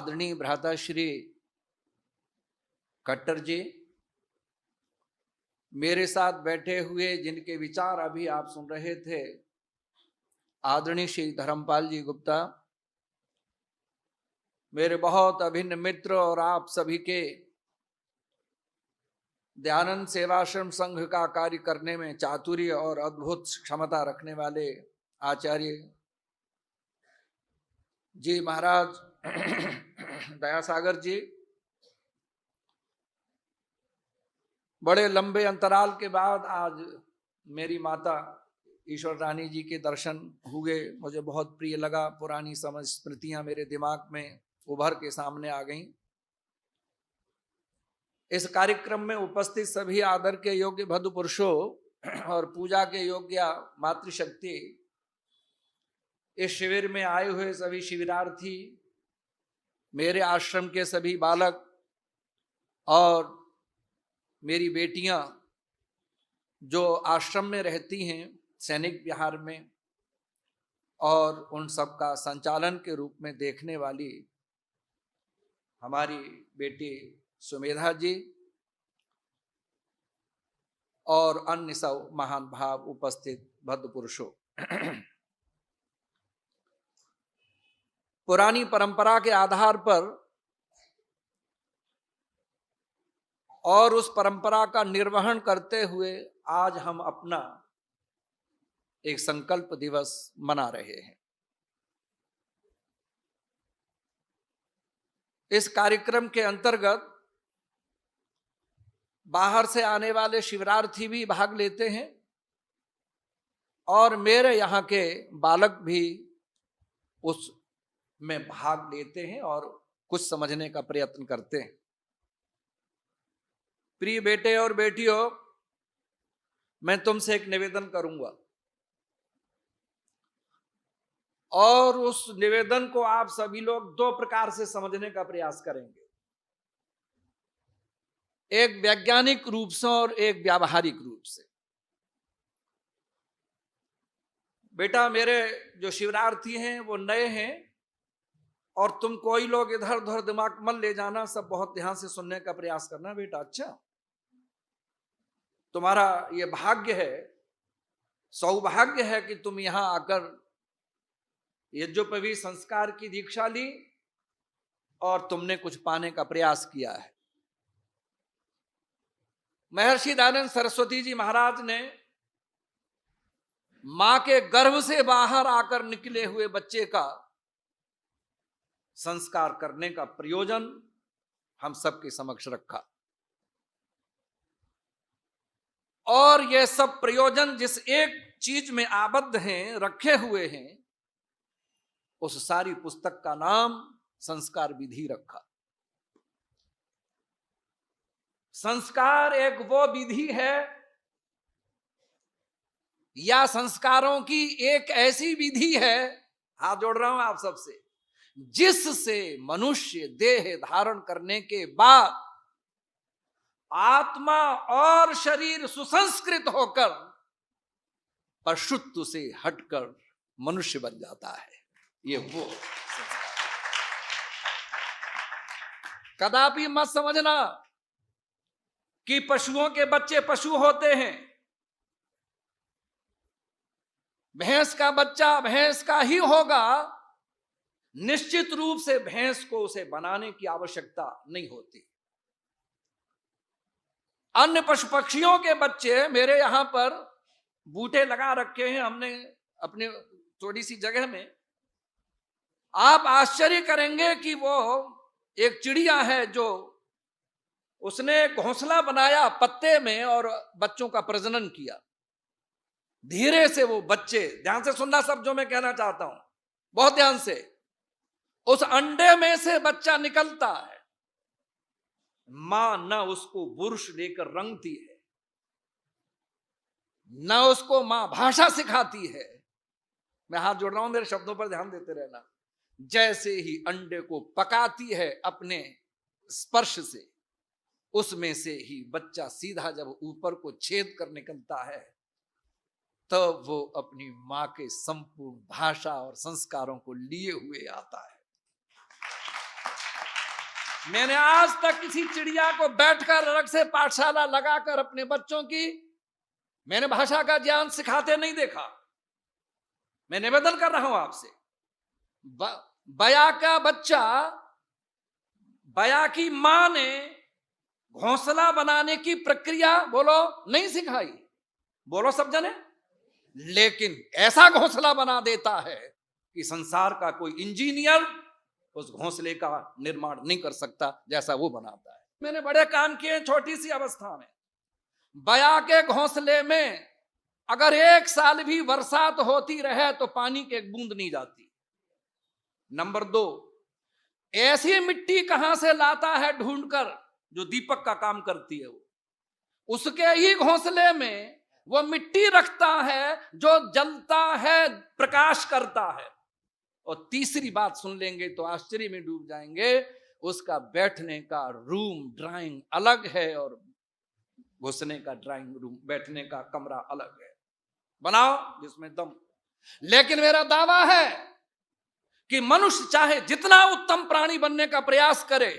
आदरणीय भ्राता श्री खट्टर जी, मेरे साथ बैठे हुए जिनके विचार अभी आप सुन रहे थे, आदरणीय श्री धर्मपाल जी गुप्ता, मेरे बहुत अभिन्न मित्र और आप सभी के दयानंद सेवाश्रम संघ का कार्य करने में चातुर्य और अद्भुत क्षमता रखने वाले आचार्य जी महाराज दयासागर जी, बड़े लंबे अंतराल के बाद आज मेरी माता ईश्वर रानी जी के दर्शन हुए। मुझे बहुत प्रिय लगा। पुरानी समझ स्मृतियां मेरे दिमाग में उभर के सामने आ गईं। इस कार्यक्रम में उपस्थित सभी आदर के योग्य भद्र पुरुषों और पूजा के योग्य मातृशक्ति, इस शिविर में आए हुए सभी शिविरार्थी, मेरे आश्रम के सभी बालक और मेरी बेटियां जो आश्रम में रहती हैं सैनिक विहार में, और उन सब का संचालन के रूप में देखने वाली हमारी बेटी सुमेधा जी और अन्य सब महान भाव उपस्थित भद्र पुरुषों। पुरानी परंपरा के आधार पर और उस परंपरा का निर्वहन करते हुए आज हम अपना एक संकल्प दिवस मना रहे हैं। इस कार्यक्रम के अंतर्गत बाहर से आने वाले शिविरार्थी भी भाग लेते हैं और मेरे यहाँ के बालक भी उसमें भाग लेते हैं और कुछ समझने का प्रयत्न करते हैं। प्रिय बेटे और बेटियों, मैं तुमसे एक निवेदन करूंगा और उस निवेदन को आप सभी लोग दो प्रकार से समझने का प्रयास करेंगे, एक वैज्ञानिक रूप से और एक व्यावहारिक रूप से। बेटा, मेरे जो शिविरार्थी हैं वो नए हैं और तुम कोई लोग इधर उधर दिमाग मत ले जाना, सब बहुत ध्यान से सुनने का प्रयास करना बेटा। अच्छा, तुम्हारा ये भाग्य है, सौभाग्य है कि तुम यहां आकर यज्ञोपवीत संस्कार की दीक्षा ली और तुमने कुछ पाने का प्रयास किया है। महर्षि दयानंद सरस्वती जी महाराज ने मां के गर्भ से बाहर आकर निकले हुए बच्चे का संस्कार करने का प्रयोजन हम सबके समक्ष रखा, और यह सब प्रयोजन जिस एक चीज में आबद्ध हैं, रखे हुए हैं, उस सारी पुस्तक का नाम संस्कार विधि रखा। संस्कार एक वो विधि है या संस्कारों की एक ऐसी विधि है, हाथ जोड़ रहा हूं आप सबसे, जिससे मनुष्य देह धारण करने के बाद आत्मा और शरीर सुसंस्कृत होकर पशुत्व से हटकर मनुष्य बन जाता है। ये वो कदापि मत समझना कि पशुओं के बच्चे पशु होते हैं। भैंस का बच्चा भैंस का ही होगा, निश्चित रूप से भैंस को उसे बनाने की आवश्यकता नहीं होती। अन्य पशु पक्षियों के बच्चे मेरे यहां पर बूटे लगा रखे हैं हमने अपने थोड़ी सी जगह में। आप आश्चर्य करेंगे कि वो एक चिड़िया है जो उसने घोंसला बनाया पत्ते में और बच्चों का प्रजनन किया। धीरे से वो बच्चे, ध्यान से सुनना सब जो मैं कहना चाहता हूं, बहुत ध्यान से, उस अंडे में से बच्चा निकलता है। मां न उसको बुरुश लेकर रंगती है, न उसको मां भाषा सिखाती है। मैं हाथ जोड़ रहा हूं, मेरे शब्दों पर ध्यान देते रहना। जैसे ही अंडे को पकाती है अपने स्पर्श से, उसमें से ही बच्चा सीधा जब ऊपर को छेद कर निकलता है, तब वो अपनी मां के संपूर्ण भाषा और संस्कारों को लिए हुए आता है। मैंने आज तक किसी चिड़िया को बैठकर अलग से पाठशाला लगाकर अपने बच्चों की मैंने भाषा का ज्ञान सिखाते नहीं देखा। मैं निवेदन कर रहा हूं आपसे, बया का बच्चा, बया की मां ने घोंसला बनाने की प्रक्रिया बोलो नहीं सिखाई, बोलो सब जने, लेकिन ऐसा घोंसला बना देता है कि संसार का कोई इंजीनियर उस घोंसले का निर्माण नहीं कर सकता जैसा वो बनाता है। मैंने बड़े काम किए छोटी सी अवस्था में। बया के घोंसले में अगर 1 साल भी बरसात होती रहे तो पानी की एक बूंद नहीं जाती। नंबर 2, ऐसी मिट्टी कहां से लाता है ढूंढकर जो दीपक का काम करती है, वो उसके ही घोंसले में वो मिट्टी रखता है जो जलता है, प्रकाश करता है। और तीसरी बात सुन लेंगे तो आश्चर्य में डूब जाएंगे, उसका बैठने का रूम ड्राइंग अलग है और घुसने का ड्राइंग रूम बैठने का कमरा अलग है। बनाओ जिसमें दम। लेकिन मेरा दावा है कि मनुष्य चाहे जितना उत्तम प्राणी बनने का प्रयास करे,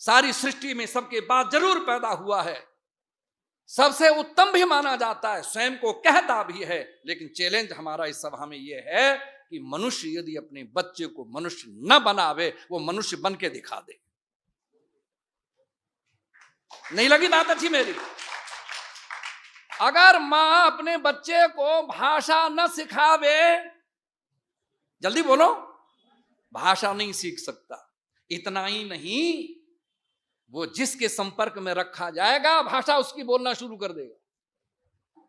सारी सृष्टि में सबके बाद जरूर पैदा हुआ है, सबसे उत्तम भी माना जाता है, स्वयं को कहता भी है। लेकिन चैलेंज हमारा इस सभा में यह है कि मनुष्य यदि अपने बच्चे को मनुष्य न बनावे, वो मनुष्य बन के दिखा दे। नहीं लगी बात अच्छी मेरी? अगर मां अपने बच्चे को भाषा न सिखावे, जल्दी बोलो, भाषा नहीं सीख सकता। इतना ही नहीं, वो जिसके संपर्क में रखा जाएगा भाषा उसकी बोलना शुरू कर देगा।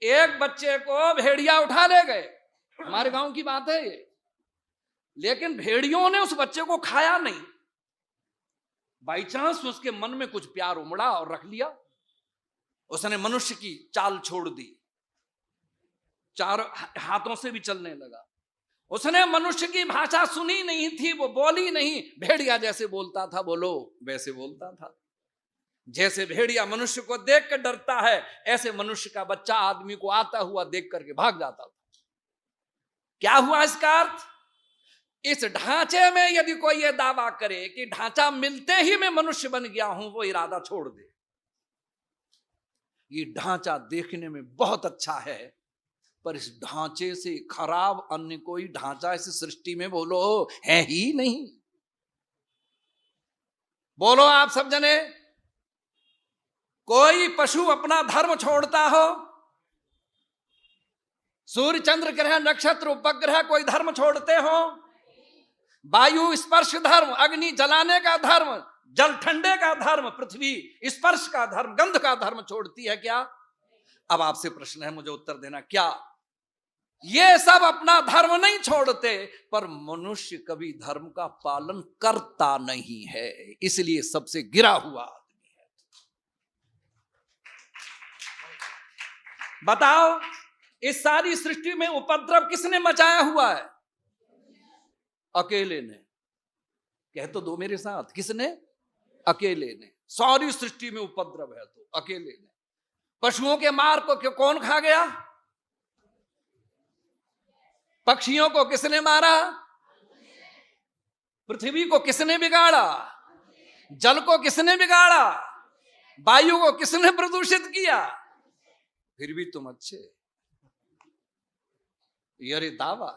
एक बच्चे को भेड़िया उठा ले गए, हमारे गांव की बात है ये, लेकिन भेड़ियों ने उस बच्चे को खाया नहीं। बाई चांस उसके मन में कुछ प्यार उमड़ा और रख लिया। उसने मनुष्य की चाल छोड़ दी, 4 हाथों से भी चलने लगा। उसने मनुष्य की भाषा सुनी नहीं थी, वो बोली नहीं, भेड़िया जैसे बोलता था बोलो वैसे बोलता था। जैसे भेड़िया मनुष्य को देख कर डरता है, ऐसे मनुष्य का बच्चा आदमी को आता हुआ देख करके भाग जाता था। क्या हुआ इसका अर्थ? इस ढांचे में यदि कोई ये दावा करे कि ढांचा मिलते ही मैं मनुष्य बन गया हूं, वो इरादा छोड़ दे। ये ढांचा देखने में बहुत अच्छा है, पर इस ढांचे से खराब अन्य कोई ढांचा इस सृष्टि में बोलो है ही नहीं। बोलो आप सब जने, कोई पशु अपना धर्म छोड़ता हो? सूर्य चंद्र ग्रह नक्षत्र उपग्रह कोई धर्म छोड़ते हो? वायु स्पर्श धर्म, अग्नि जलाने का धर्म, जल ठंडे का धर्म, पृथ्वी स्पर्श का धर्म, गंध का धर्म छोड़ती है क्या? अब आपसे प्रश्न है, मुझे उत्तर देना। क्या ये सब अपना धर्म नहीं छोड़ते? पर मनुष्य कभी धर्म का पालन करता नहीं है, इसलिए सबसे गिरा हुआ आदमी है। बताओ, इस सारी सृष्टि में उपद्रव किसने मचाया हुआ है? अकेले ने। कह तो दो मेरे साथ, किसने? अकेले ने। सारी सृष्टि में उपद्रव है तो अकेले ने। पशुओं के मार को कौन खा गया? पक्षियों को किसने मारा? पृथ्वी को किसने बिगाड़ा? जल को किसने बिगाड़ा? वायु को किसने प्रदूषित किया? फिर भी तुम अच्छे। ये दावा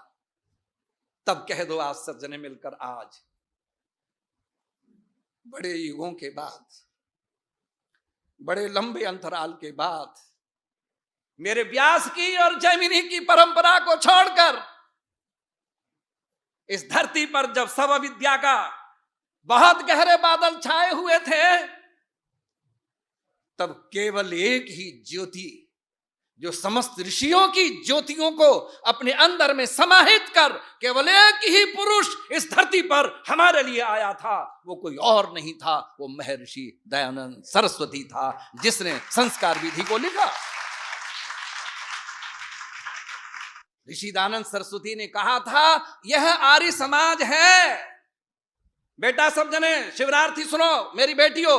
तब कह दो आज सज्जने मिलकर, आज बड़े युगों के बाद, बड़े लंबे अंतराल के बाद, मेरे व्यास की और जैमिनी की परंपरा को छोड़कर इस धरती पर जब सब विद्या का बहुत गहरे बादल छाए हुए थे, तब केवल एक ही ज्योति जो समस्त ऋषियों की ज्योतियों को अपने अंदर में समाहित कर केवल एक ही पुरुष इस धरती पर हमारे लिए आया था, वो कोई और नहीं था, वो महर्षि दयानंद सरस्वती था, जिसने संस्कार विधि को लिखा। ऋषि दयानंद सरस्वती ने कहा था, यह आर्य समाज है। बेटा सब जने शिवरार्थी सुनो, मेरी बेटियों,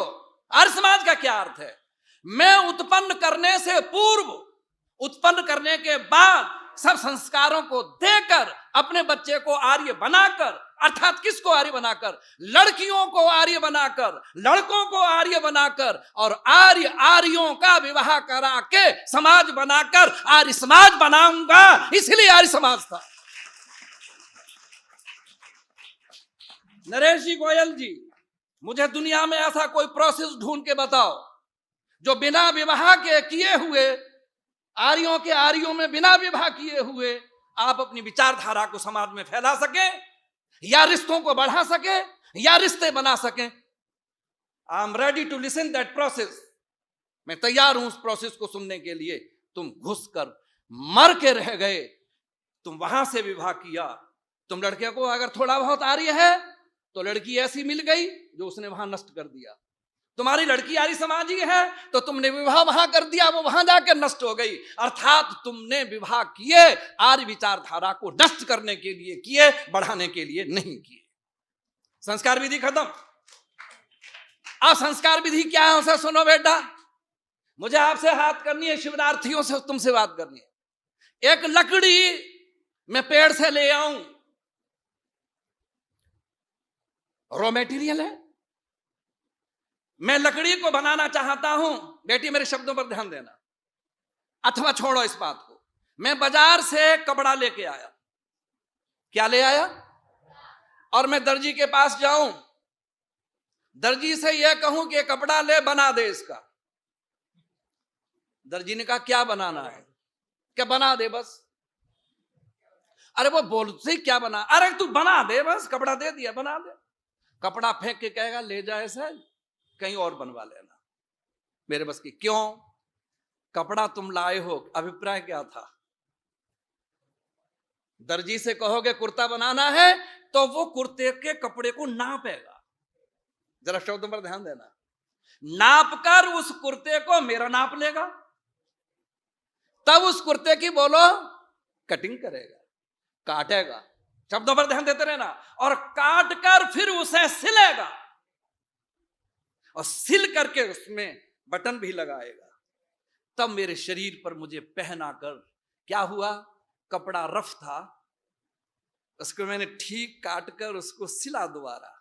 आर्य समाज का क्या अर्थ है? मैं उत्पन्न करने से पूर्व, उत्पन्न करने के बाद सब संस्कारों को देकर अपने बच्चे को आर्य बनाकर अर्थात किसको आर्य बनाकर? लड़कियों को आर्य बनाकर, लड़कों को आर्य बनाकर, और आर्यों का विवाह करा के समाज बनाकर आर्य समाज बनाऊंगा, इसलिए आर्य समाज था। नरेश जी, गोयल जी, मुझे दुनिया में ऐसा कोई प्रोसेस ढूंढ के बताओ जो बिना विवाह के किए हुए, आर्यों के आर्यों में बिना विवाह किए हुए आप अपनी विचारधारा को समाज में फैला सके, या रिश्तों को बढ़ा सके, या रिश्ते बना सके। I am ready to listen that process. मैं तैयार हूं उस प्रोसेस को सुनने के लिए। तुम घुस कर मर के रह गए, तुम वहां से विवाह किया। तुम लड़के को अगर थोड़ा बहुत आर्य है तो लड़की ऐसी मिल गई जो उसने वहां नष्ट कर दिया। तुम्हारी लड़की आर्य समाजी है तो तुमने विवाह वहां कर दिया, वो वहां जाकर नष्ट हो गई। अर्थात तुमने विवाह किए आर्य विचारधारा को नष्ट करने के लिए किए, बढ़ाने के लिए नहीं किए। संस्कार विधि खत्म। अब संस्कार विधि क्या है उसे सुनो बेटा। मुझे आपसे बात करनी है, शिवनार्थियों से तुमसे बात करनी है। एक लकड़ी मैं पेड़ से ले आऊं, रॉ मटेरियल है, मैं लकड़ी को बनाना चाहता हूं। बेटी मेरे शब्दों पर ध्यान देना, अथवा छोड़ो इस बात को। मैं बाजार से कपड़ा लेके आया, क्या ले आया, और मैं दर्जी के पास जाऊं, दर्जी से यह कहूं कि कपड़ा ले बना दे इसका। दर्जी ने कहा क्या बनाना है? क्या बना दे बस। अरे वो बोलते क्या बना, अरे तू बना दे बस, कपड़ा दे दिया बना दे। कपड़ा फेंक के कहेगा ले जाए सर, कहीं और बनवा लेना, मेरे बस की। क्यों? कपड़ा तुम लाए हो, अभिप्राय क्या था? दर्जी से कहोगे कुर्ता बनाना है तो वो कुर्ते के कपड़े को नापेगा। जरा शब्दों पर ध्यान देना। नाप कर उस कुर्ते को मेरा नाप लेगा, तब उस कुर्ते की बोलो कटिंग करेगा, काटेगा। शब्दों पर ध्यान देते रहना। और काट कर फिर उसे सिलेगा, और सिल करके उसमें बटन भी लगाएगा। तब मेरे शरीर पर मुझे पहना कर, क्या हुआ, कपड़ा रफ था, उसको मैंने ठीक काट कर उसको सिला दोबारा।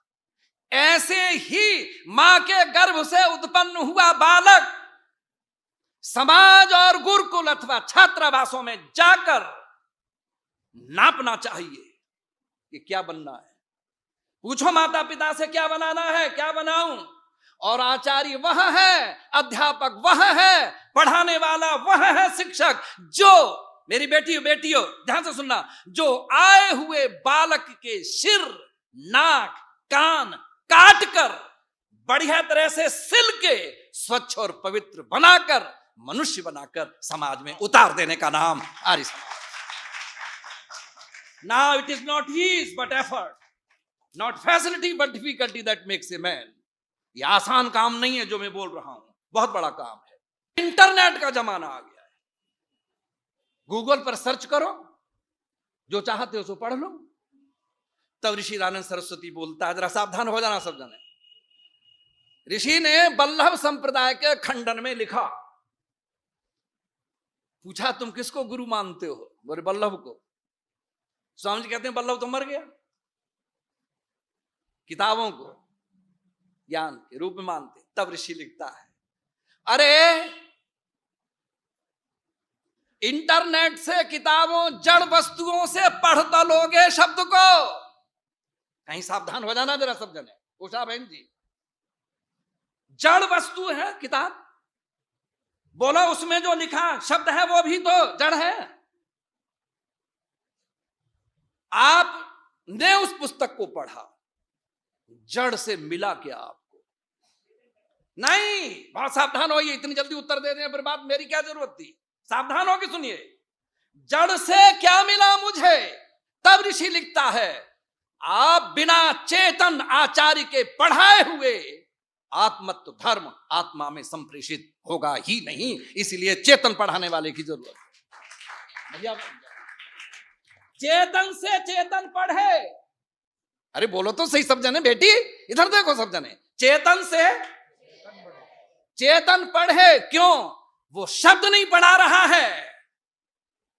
ऐसे ही मां के गर्भ से उत्पन्न हुआ बालक समाज और गुरुकुल अथवा छात्रावासों में जाकर नापना चाहिए कि क्या बनना है। पूछो माता पिता से क्या बनाना है, क्या बनाऊं। और आचार्य वह है, अध्यापक वह है, पढ़ाने वाला वह है, शिक्षक जो, मेरी बेटियों ध्यान से सुनना, जो आए हुए बालक के सिर, नाक, कान काट कर बढ़िया तरह से सिल के स्वच्छ और पवित्र बनाकर, मनुष्य बनाकर समाज में उतार देने का नाम Arya Samaj. Now it is not ease but effort, not facility but difficulty that makes a man. ये आसान काम नहीं है जो मैं बोल रहा हूं, बहुत बड़ा काम है। इंटरनेट का जमाना आ गया है, गूगल पर सर्च करो, जो चाहते हो सो पढ़ लो। तब ऋषि रानंद सरस्वती बोलता है, जरा सावधान हो जाना सब जने। ऋषि ने वल्लभ संप्रदाय के खंडन में लिखा, पूछा तुम किसको गुरु मानते हो? बोले वल्लभ को। स्वामी जी कहते हैं वल्लभ तो मर गया, किताबों को ज्ञान के रूप में मानते। तब ऋषि लिखता है, अरे इंटरनेट से, किताबों, जड़ वस्तुओं से पढ़ तो लोगे शब्द को, कहीं सावधान हो जाना जरा सब जने। उषा बहन जी, जड़ वस्तु है किताब, बोलो उसमें जो लिखा शब्द है वो भी तो जड़ है। आपने उस पुस्तक को पढ़ा, जड़ से मिला क्या आपको? नहीं, बहुत सावधान होइए, इतनी जल्दी उत्तर दे दें पर बात मेरी क्या जरूरत थी। सावधान होकर सुनिए, जड़ से क्या मिला मुझे? तब ऋषि लिखता है, आप बिना चेतन आचार्य के पढ़ाए हुए आत्मत्व धर्म आत्मा में संप्रेषित होगा ही नहीं, इसलिए चेतन पढ़ाने वाले की जरूरत है। चेतन से चेतन पढ़े। अरे बोलो तो सही सब जने, बेटी इधर देखो सब जने। चेतन से चेतन पढ़े। क्यों? वो शब्द नहीं पढ़ा रहा है,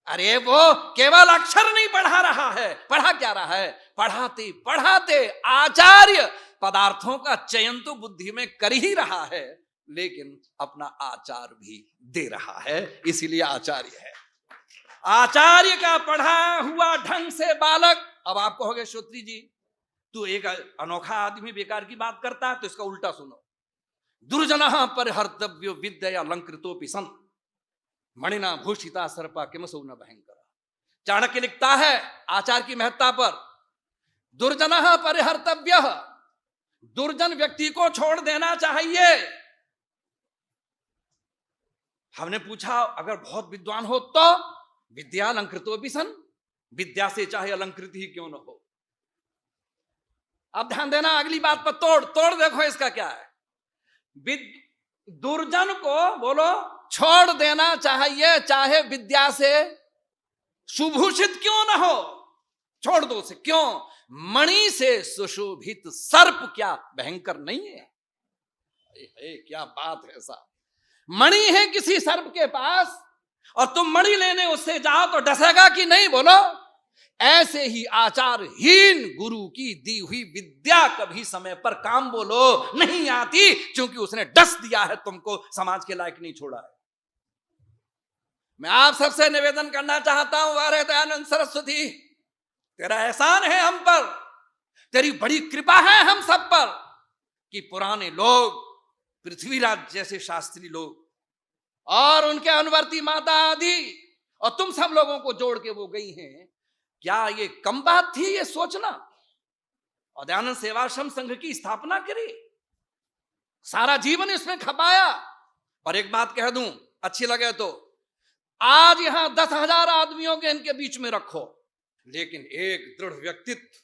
अरे वो केवल अक्षर नहीं पढ़ा रहा है। पढ़ा क्या रहा है? पढ़ाते पढ़ाते आचार्य पदार्थों का चयन तो बुद्धि में कर ही रहा है, लेकिन अपना आचार भी दे रहा है, इसीलिए आचार्य है। आचार्य का पढ़ा हुआ ढंग से बालक। अब आप कहोगे श्रोत्री जी तू एक अनोखा आदमी बेकार की बात करता है, तो इसका उल्टा सुनो। दुर्जनः परिहर्तव्यो विद्या अलंकृतोपि सन् मणिना भूषिता सर्पा किमसौ न भयंकर। चाणक्य लिखता है आचार की महत्ता पर, दुर्जनः परिहर्तव्यः, दुर्जन व्यक्ति को छोड़ देना चाहिए। हमने पूछा अगर बहुत विद्वान हो तो विद्या अलंकृतोपि सन्, विद्या से चाहे अलंकृत ही क्यों न हो। अब ध्यान देना अगली बात पर, तोड़ देखो इसका क्या है। दुर्जन को बोलो छोड़ देना चाहिए, चाहे विद्या से सुभूषित क्यों ना हो, छोड़ दो उसे। क्यों? मणि से सुशोभित सर्प क्या भयंकर नहीं है? क्या बात है साहब। मणि है किसी सर्प के पास और तुम मणि लेने उससे जाओ तो डसेगा कि नहीं? बोलो। ऐसे ही आचारहीन गुरु की दी हुई विद्या कभी समय पर काम बोलो नहीं आती, क्योंकि उसने डस दिया है तुमको, समाज के लायक नहीं छोड़ा है। मैं आप सबसे निवेदन करना चाहता हूं, अरे दयानंद सरस्वती तेरा एहसान है हम पर, तेरी बड़ी कृपा है हम सब पर कि पुराने लोग, पृथ्वीराज जैसे शास्त्री लोग और उनके अनुवर्ती माता आदि और तुम सब लोगों को जोड़ के वो गई हैं। क्या ये कम बात थी ये सोचना? और दयानंद सेवाश्रम संघ की स्थापना करी, सारा जीवन इसमें खपाया। और एक बात कह दूं, अच्छी लगे तो, आज यहां 10,000 आदमियों के इनके बीच में रखो, लेकिन एक दृढ़ व्यक्तित्व,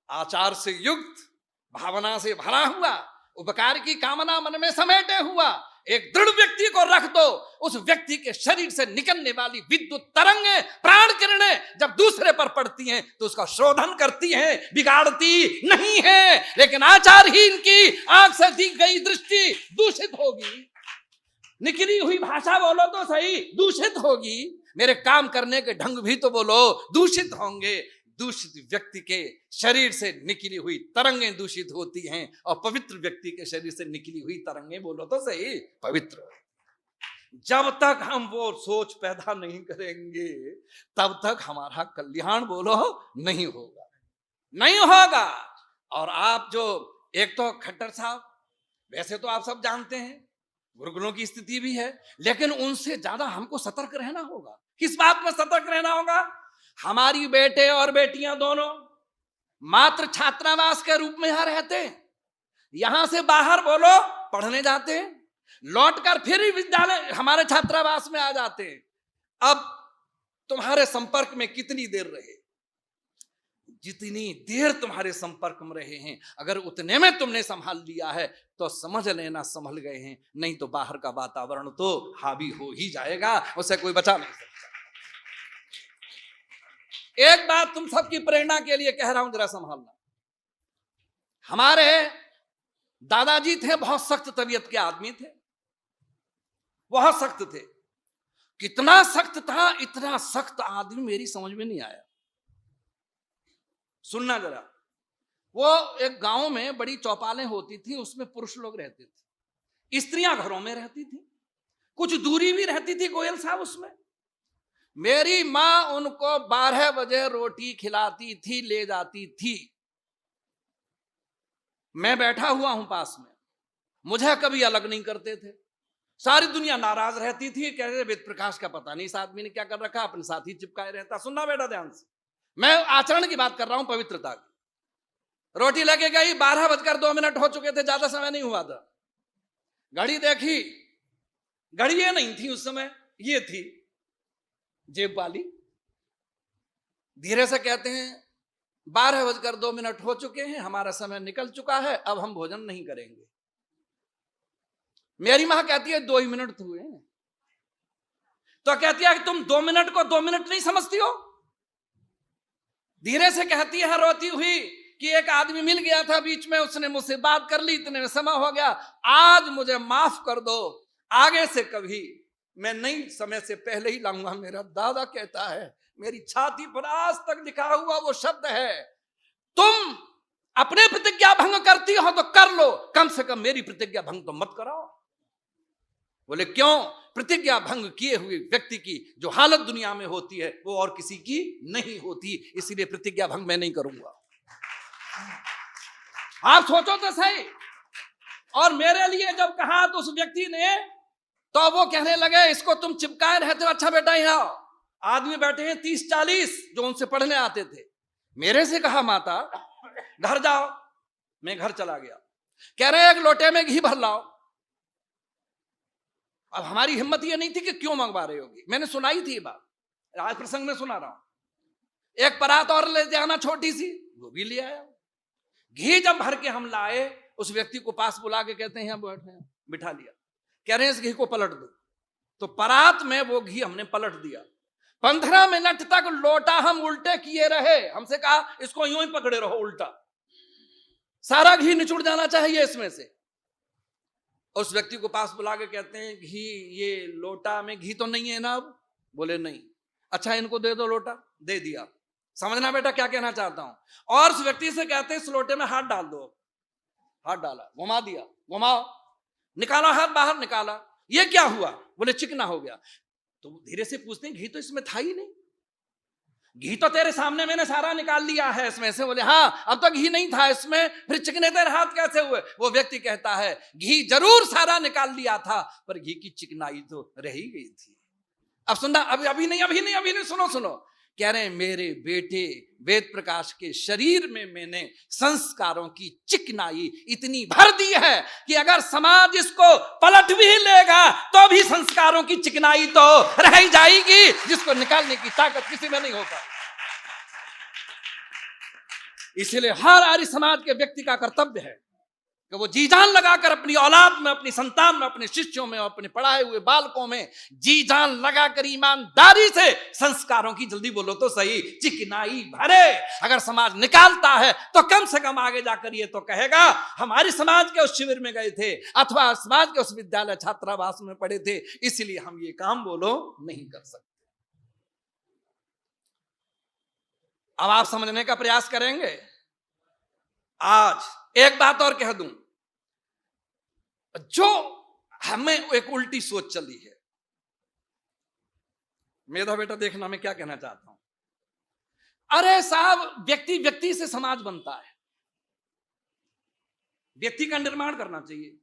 आचार से युक्त, भावना से भरा हुआ, उपकार की कामना मन में समेटे हुआ एक दृढ़ व्यक्ति को रख दो, उस व्यक्ति के शरीर से निकलने वाली विद्युत तरंगें, प्राण किरणें जब दूसरे पर पड़ती हैं तो उसका शोधन करती हैं, बिगाड़ती नहीं है। लेकिन आचारहीन की आंख से दी गई दृष्टि दूषित होगी, निकली हुई भाषा बोलो तो सही दूषित होगी, मेरे काम करने के ढंग भी तो बोलो दूषित होंगे। दूषित व्यक्ति के शरीर से निकली हुई तरंगें दूषित होती हैं और पवित्र व्यक्ति के शरीर से निकली हुई तरंगें बोलो तो सही पवित्र। जब तक हम वो सोच पैदा नहीं करेंगे तब तक हमारा कल्याण बोलो नहीं होगा, नहीं होगा। और आप जो एक तो खट्टर साहब, वैसे तो आप सब जानते हैं गुरुकुलों की स्थिति भी है, लेकिन उनसे ज्यादा हमको सतर्क रहना होगा। किस बात में सतर्क रहना होगा? हमारी बेटे और बेटियां दोनों मात्र छात्रावास के रूप में यहां रहते हैं, यहां से बाहर बोलो पढ़ने जाते हैं, लौटकर फिर ही विद्यालय हमारे छात्रावास में आ जाते हैं। अब तुम्हारे संपर्क में कितनी देर रहे, जितनी देर तुम्हारे संपर्क में रहे हैं, अगर उतने में तुमने संभाल लिया है तो समझ लेना संभल गए हैं, नहीं तो बाहर का वातावरण तो हावी हो ही जाएगा, उसे कोई बचा नहीं सकता। एक बात तुम सबकी प्रेरणा के लिए कह रहा हूं, जरा संभालना। हमारे दादाजी थे, बहुत सख्त तबीयत के आदमी थे, बहुत सख्त थे। कितना सख्त था, इतना सख्त आदमी मेरी समझ में नहीं आया। सुनना जरा, वो एक गांव में बड़ी चौपालें होती थी, उसमें पुरुष लोग रहते थे, स्त्रियां घरों में रहती थी, कुछ दूरी भी रहती थी गोयल साहब उसमें। मेरी मां उनको 12 बजे रोटी खिलाती थी, ले जाती थी। मैं बैठा हुआ हूं पास में, मुझे कभी अलग नहीं करते थे। सारी दुनिया नाराज रहती थी, कह रहे वेद प्रकाश का पता नहीं इस आदमी ने क्या कर रखा, अपने साथ ही चिपकाए रहता। सुनना बेटा ध्यान से, मैं आचरण की बात कर रहा हूं, पवित्रता की। रोटी लगे गई, 12:02 हो चुके थे, ज्यादा समय नहीं हुआ था। घड़ी देखी, घड़ी ये नहीं थी उस समय, ये थी जेब वाली। धीरे से कहते हैं 12:02 हो चुके हैं, हमारा समय निकल चुका है, अब हम भोजन नहीं करेंगे। मेरी मां कहती है 2 ही मिनट हुए। तो कहती है कि तुम 2 मिनट को 2 मिनट नहीं समझती हो। धीरे से कहती है रोती हुई कि एक आदमी मिल गया था बीच में, उसने मुझसे बात कर ली, इतने में समय हो गया, आज मुझे माफ कर दो, आगे से कभी मैं नहीं समय से पहले ही लाऊंगा। मेरा दादा कहता है, मेरी छाती पर आज तक लिखा हुआ वो शब्द है, तुम अपने प्रतिज्ञा भंग करती हो तो कर लो, कम से कम मेरी प्रतिज्ञा भंग तो मत कराओ। बोले क्यों? प्रतिज्ञा भंग किए हुए व्यक्ति की जो हालत दुनिया में होती है वो और किसी की नहीं होती, इसीलिए प्रतिज्ञा भंग मैं नहीं करूंगा। आप सोचो तो सही। और मेरे लिए जब कहा तो उस व्यक्ति ने, तो वो कहने लगे इसको तुम चिपकाए रहते हो, अच्छा बेटा यहाँ आदमी बैठे हैं 30-40 जो उनसे पढ़ने आते थे। मेरे से कहा माता घर जाओ, मैं घर चला गया। कह रहे एक लोटे में घी भर लाओ। अब हमारी हिम्मत ये नहीं थी कि क्यों मंगवा रहे होगी, मैंने सुनाई थी बात, आज प्रसंग में सुना रहा हूं। एक परात और ले जाना छोटी सी, वो भी ले आया। घी जब भर के हम लाए, उस व्यक्ति को पास बुला के कहते हैं बैठे, बिठा लिया। कह रहे हैं इस घी को पलट दो। तो परात में वो घी हमने पलट दिया। 15 मिनट तक लोटा हम उल्टे किए रहे। हमसे कहा इसको यूं ही पकड़े रहो उल्टा, सारा घी निचुड़ जाना चाहिए इसमें से। उस व्यक्ति को पास बुला के कहते हैं घी, ये लोटा में घी तो नहीं है ना? अब बोले नहीं। अच्छा इनको दे दो लोटा। दे दिया। समझना बेटा क्या कहना चाहता हूं। और उस व्यक्ति से कहते हैं इस लोटे में हाथ डाल दो। हाथ डाला, घुमा दिया, घुमाओ, निकाला हाथ बाहर, निकाला। ये क्या हुआ? बोले चिकना हो गया। तो धीरे से पूछते हैं घी तो इसमें था ही नहीं, घी तो तेरे सामने मैंने सारा निकाल लिया है इसमें से। बोले हाँ अब तो घी नहीं था इसमें, फिर चिकने तेरे हाथ कैसे हुए? वो व्यक्ति कहता है घी जरूर सारा निकाल लिया था, पर घी की चिकनाई तो रह ही गई थी। अब सुनना, अभी नहीं, सुनो। कह रहे हैं मेरे बेटे वेद प्रकाश के शरीर में मैंने संस्कारों की चिकनाई इतनी भर दी है कि अगर समाज इसको पलट भी लेगा तो भी संस्कारों की चिकनाई तो रह ही जाएगी, जिसको निकालने की ताकत किसी में नहीं होगा। इसलिए हर आर्य समाज के व्यक्ति का कर्तव्य है कि वो जी जान लगाकर अपनी औलाद में, अपनी संतान में, अपने शिष्यों में, अपने पढ़ाए हुए बालकों में जी जान लगाकर ईमानदारी से संस्कारों की, जल्दी बोलो तो सही, चिकनाई भरे। अगर समाज निकालता है तो कम से कम आगे जाकर ये तो कहेगा हमारे समाज के उस शिविर में गए थे अथवा समाज के उस विद्यालय छात्रावास में पढ़े थे, इसलिए हम ये काम बोलो नहीं कर सकते। अब आप समझने का प्रयास करेंगे। आज एक बात और कह दूं, जो हमें एक उल्टी सोच चली है, मेरा बेटा देखना मैं क्या कहना चाहता हूं। अरे साहब व्यक्ति से समाज बनता है, व्यक्ति का निर्माण करना चाहिए।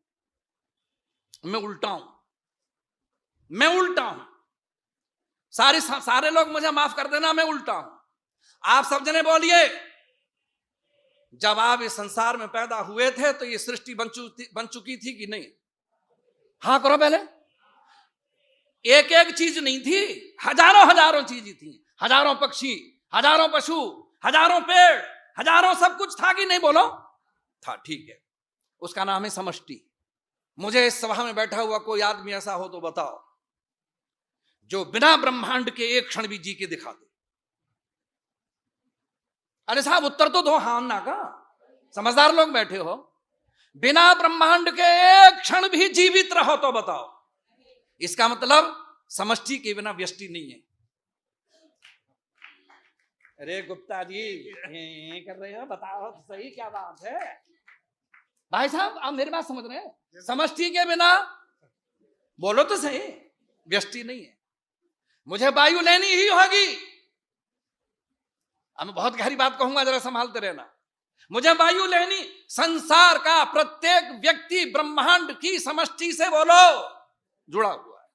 मैं उल्टा हूं। सारे लोग मुझे माफ कर देना, मैं उल्टा हूं। आप सब जने बोलिए जब आप इस संसार में पैदा हुए थे तो ये सृष्टि बन चुकी थी कि नहीं? हाँ करो पहले। एक एक चीज नहीं थी, हजारों चीजें थी। हजारों पक्षी, हजारों पशु, हजारों पेड़, हजारों सब कुछ था कि नहीं? बोलो था, ठीक है। उसका नाम है समष्टि। मुझे इस सभा में बैठा हुआ कोई आदमी ऐसा हो तो बताओ जो बिना ब्रह्मांड के एक क्षण भी जी के दिखा दे। अरे साहब उत्तर तो दो हाँ ना का, समझदार लोग बैठे हो। बिना ब्रह्मांड के एक क्षण भी जीवित रहो तो बताओ। इसका मतलब समष्टि के बिना व्यष्टि नहीं है। अरे गुप्ता जी कर रहे हो, बताओ तो सही क्या बात है। भाई साहब आप मेरी बात समझ रहे हैं? समष्टि के बिना बोलो तो सही व्यष्टि नहीं है। मुझे वायु लेनी ही होगी। अब मैं बहुत गहरी बात कहूंगा, जरा संभालते रहना। मुझे वायु लेनी, संसार का प्रत्येक व्यक्ति ब्रह्मांड की समष्टि से बोलो जुड़ा हुआ है।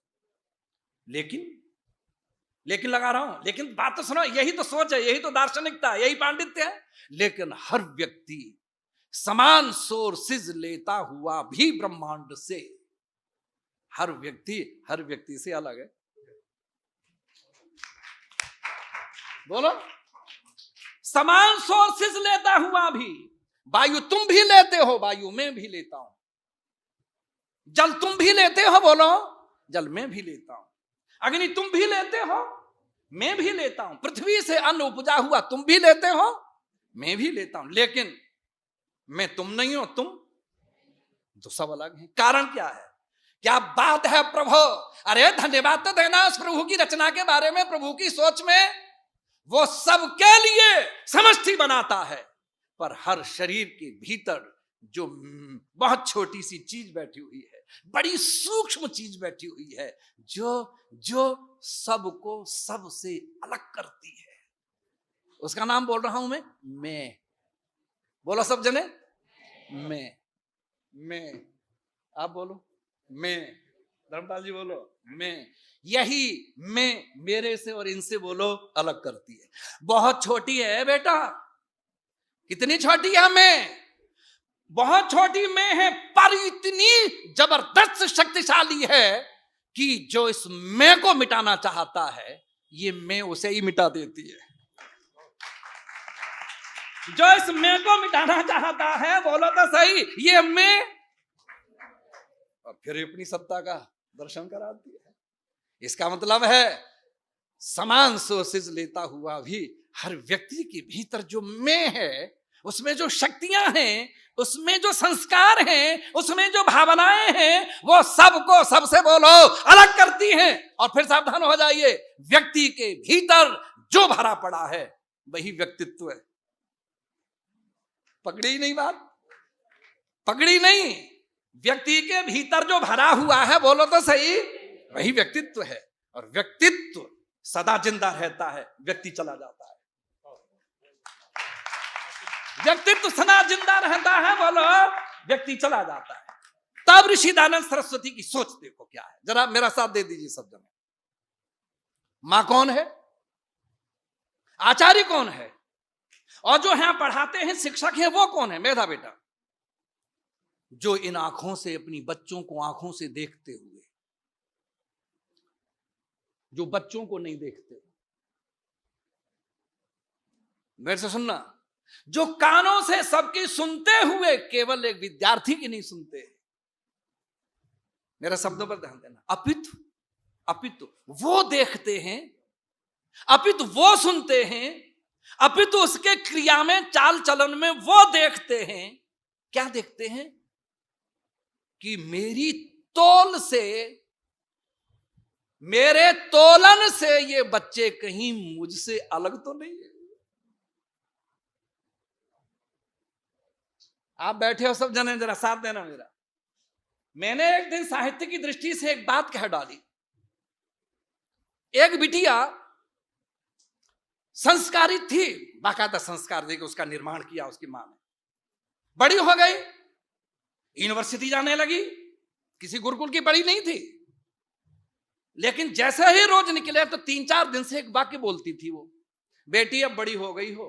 लेकिन लगा रहा हूं, लेकिन बात तो सुनो, यही तो सोच है, यही तो दार्शनिकता है, यही पांडित्य है। लेकिन हर व्यक्ति समान सोर्सेज लेता हुआ भी ब्रह्मांड से, हर व्यक्ति से अलग है। बोलो, समान सोर्सेज लेता हुआ भी। वायु तुम भी लेते हो, वायु मैं भी लेता हूं। जल तुम भी लेते हो, बोलो जल मैं भी लेता हूं। अग्नि तुम भी लेते हो, मैं भी लेता हूं। पृथ्वी से अन्न उपजा हुआ तुम भी लेते हो, मैं भी लेता हूं। लेकिन मैं तुम नहीं हो, तुम तो सब अलग है। कारण क्या है? क्या बात है प्रभु। अरे धन्यवाद तो देना उस प्रभु की रचना के बारे में, प्रभु की सोच में। वो सबके लिए समष्टि बनाता है। पर हर शरीर के भीतर जो बहुत छोटी सी चीज बैठी हुई है, बड़ी सूक्ष्म चीज बैठी हुई है, जो जो सबको सबसे अलग करती है, उसका नाम बोल रहा हूं मैं। बोलो सब जने, मैं। आप बोलो मैं। धर्मपाल जी बोलो मैं। यही मैं मेरे से और इनसे बोलो अलग करती है। बहुत छोटी है बेटा। कितनी छोटी है मैं? बहुत छोटी मैं है, पर इतनी जबरदस्त शक्तिशाली है कि जो इस मैं को मिटाना चाहता है, ये मैं उसे ही मिटा देती है। जो इस मैं को मिटाना चाहता है, बोलो तो सही, ये मैं, और फिर अपनी सत्ता का दर्शन कराती है। इसका मतलब है समान सोर्सेज लेता हुआ भी हर व्यक्ति के भीतर जो मैं है, उसमें जो शक्तियां हैं, उसमें जो संस्कार हैं, उसमें जो भावनाएं हैं, वो सबको सबसे बोलो अलग करती हैं। और फिर सावधान हो जाइए, व्यक्ति के भीतर जो भरा पड़ा है वही व्यक्तित्व है। पकड़ी नहीं बात? पकड़ी नहीं? व्यक्ति के भीतर जो भरा हुआ है, बोलो तो सही, वही व्यक्तित्व है। और व्यक्तित्व सदा जिंदा रहता है, व्यक्ति चला जाता है। व्यक्तित्व सदा जिंदा रहता है, बोलो, व्यक्ति चला जाता है। तब ऋषि दयानंद सरस्वती की सोच देखो क्या है, जरा मेरा साथ दे दीजिए सब जने। मां कौन है? आचार्य कौन है? और जो यहां पढ़ाते हैं, शिक्षक हैं, वो कौन है? मेधा बेटा। जो इन आंखों से अपनी बच्चों को आंखों से देखते हुए, जो बच्चों को नहीं देखते, मेरे से सुनना, जो कानों से सबकी सुनते हुए केवल एक विद्यार्थी की नहीं सुनते, मेरा शब्दों पर ध्यान देना, अपितु वो देखते हैं, अपितु वो सुनते हैं, अपितु उसके क्रिया में, चाल चलन में वो देखते हैं। क्या देखते हैं? कि मेरी तोल से, मेरे तोलन से ये बच्चे कहीं मुझसे अलग तो नहीं है। आप बैठे हो सब जने, जरा साथ देना मेरा। मैंने एक दिन साहित्य की दृष्टि से एक बात कह डाली। एक बिटिया संस्कारित थी, बाकायदा संस्कार देकर उसका निर्माण किया उसकी मां ने। बड़ी हो गई, यूनिवर्सिटी जाने लगी, किसी गुरुकुल की बड़ी नहीं थी, लेकिन जैसे ही रोज निकले तो 3-4 दिन से एक वाक्य बोलती थी वो, बेटी अब बड़ी हो गई हो,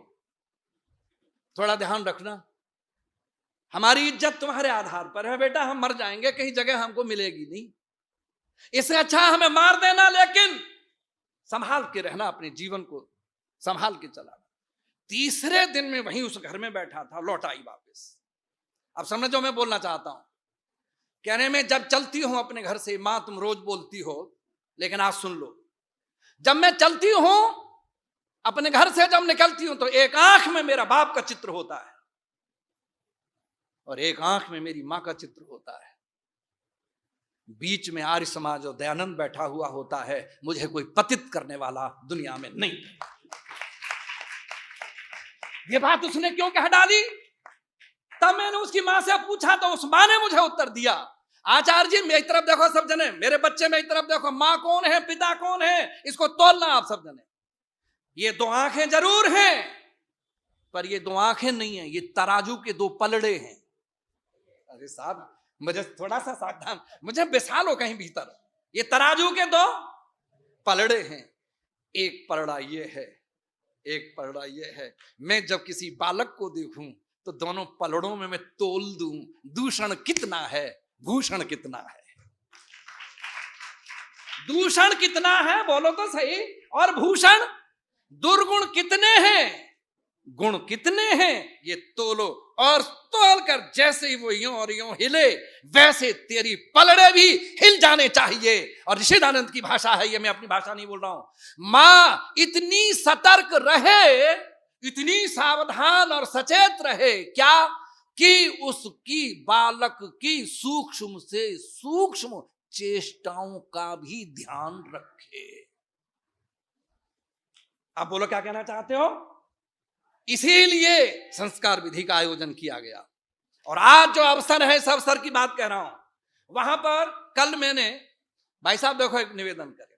थोड़ा ध्यान रखना, हमारी इज्जत तुम्हारे आधार पर है बेटा, हम मर जाएंगे, कहीं जगह हमको मिलेगी नहीं, इससे अच्छा हमें मार देना, लेकिन संभाल के रहना, अपने जीवन को संभाल के चलाना। तीसरे दिन में वहीं उस घर में बैठा था, लौट आई वापस। अब समझो मैं बोलना चाहता हूं, कहने में जब चलती हूं अपने घर से, मां तुम रोज बोलती हो, लेकिन आज सुन लो, जब मैं चलती हूं अपने घर से, जब निकलती हूं तो एक आंख में मेरा बाप का चित्र होता है और एक आंख में मेरी मां का चित्र होता है। बीच में आर्य समाज और दयानंद बैठा हुआ होता है, मुझे कोई पतित करने वाला दुनिया में नहीं। ये बात उसने क्यों कह डाली? तब मैंने उसकी मां से पूछा तो उस मां ने मुझे उत्तर दिया, आचार्य जी मेरी तरफ देखो सब जने, मेरे बच्चे मेरी तरफ देखो, मां कौन है, पिता कौन है, इसको तोलना आप सब जने। ये 2 आंखें जरूर हैं, पर ये 2 आंखें नहीं है, ये तराजू के 2 पलड़े हैं। अरे साहब मुझे थोड़ा सा सावधान, मुझे बिसालो कहीं भीतर। ये तराजू के 2 पलड़े हैं, एक पलड़ा ये है, एक पलड़ा ये है। मैं जब किसी बालक को देखूं तो दोनों पलड़ों में मैं तोल दूं, दूषण कितना है, भूषण कितना है। दूषण कितना है बोलो तो सही, और भूषण, दुर्गुण कितने हैं, गुण कितने हैं, ये तोलो। और तोल कर जैसे ही वो यूं और यूं हिले, वैसे तेरी पलड़े भी हिल जाने चाहिए। और ऋषि दयानंद की भाषा है ये, मैं अपनी भाषा नहीं बोल रहा हूं। मां इतनी सतर्क रहे, इतनी सावधान और सचेत रहे, क्या कि उसकी बालक की सूक्ष्म से सूक्ष्म चेष्टाओं का भी ध्यान रखे। आप बोलो क्या कहना चाहते हो? इसीलिए संस्कार विधि का आयोजन किया गया। और आज जो अवसर है, इस अवसर की बात कह रहा हूं। वहां पर कल मैंने, भाई साहब देखो एक निवेदन करें,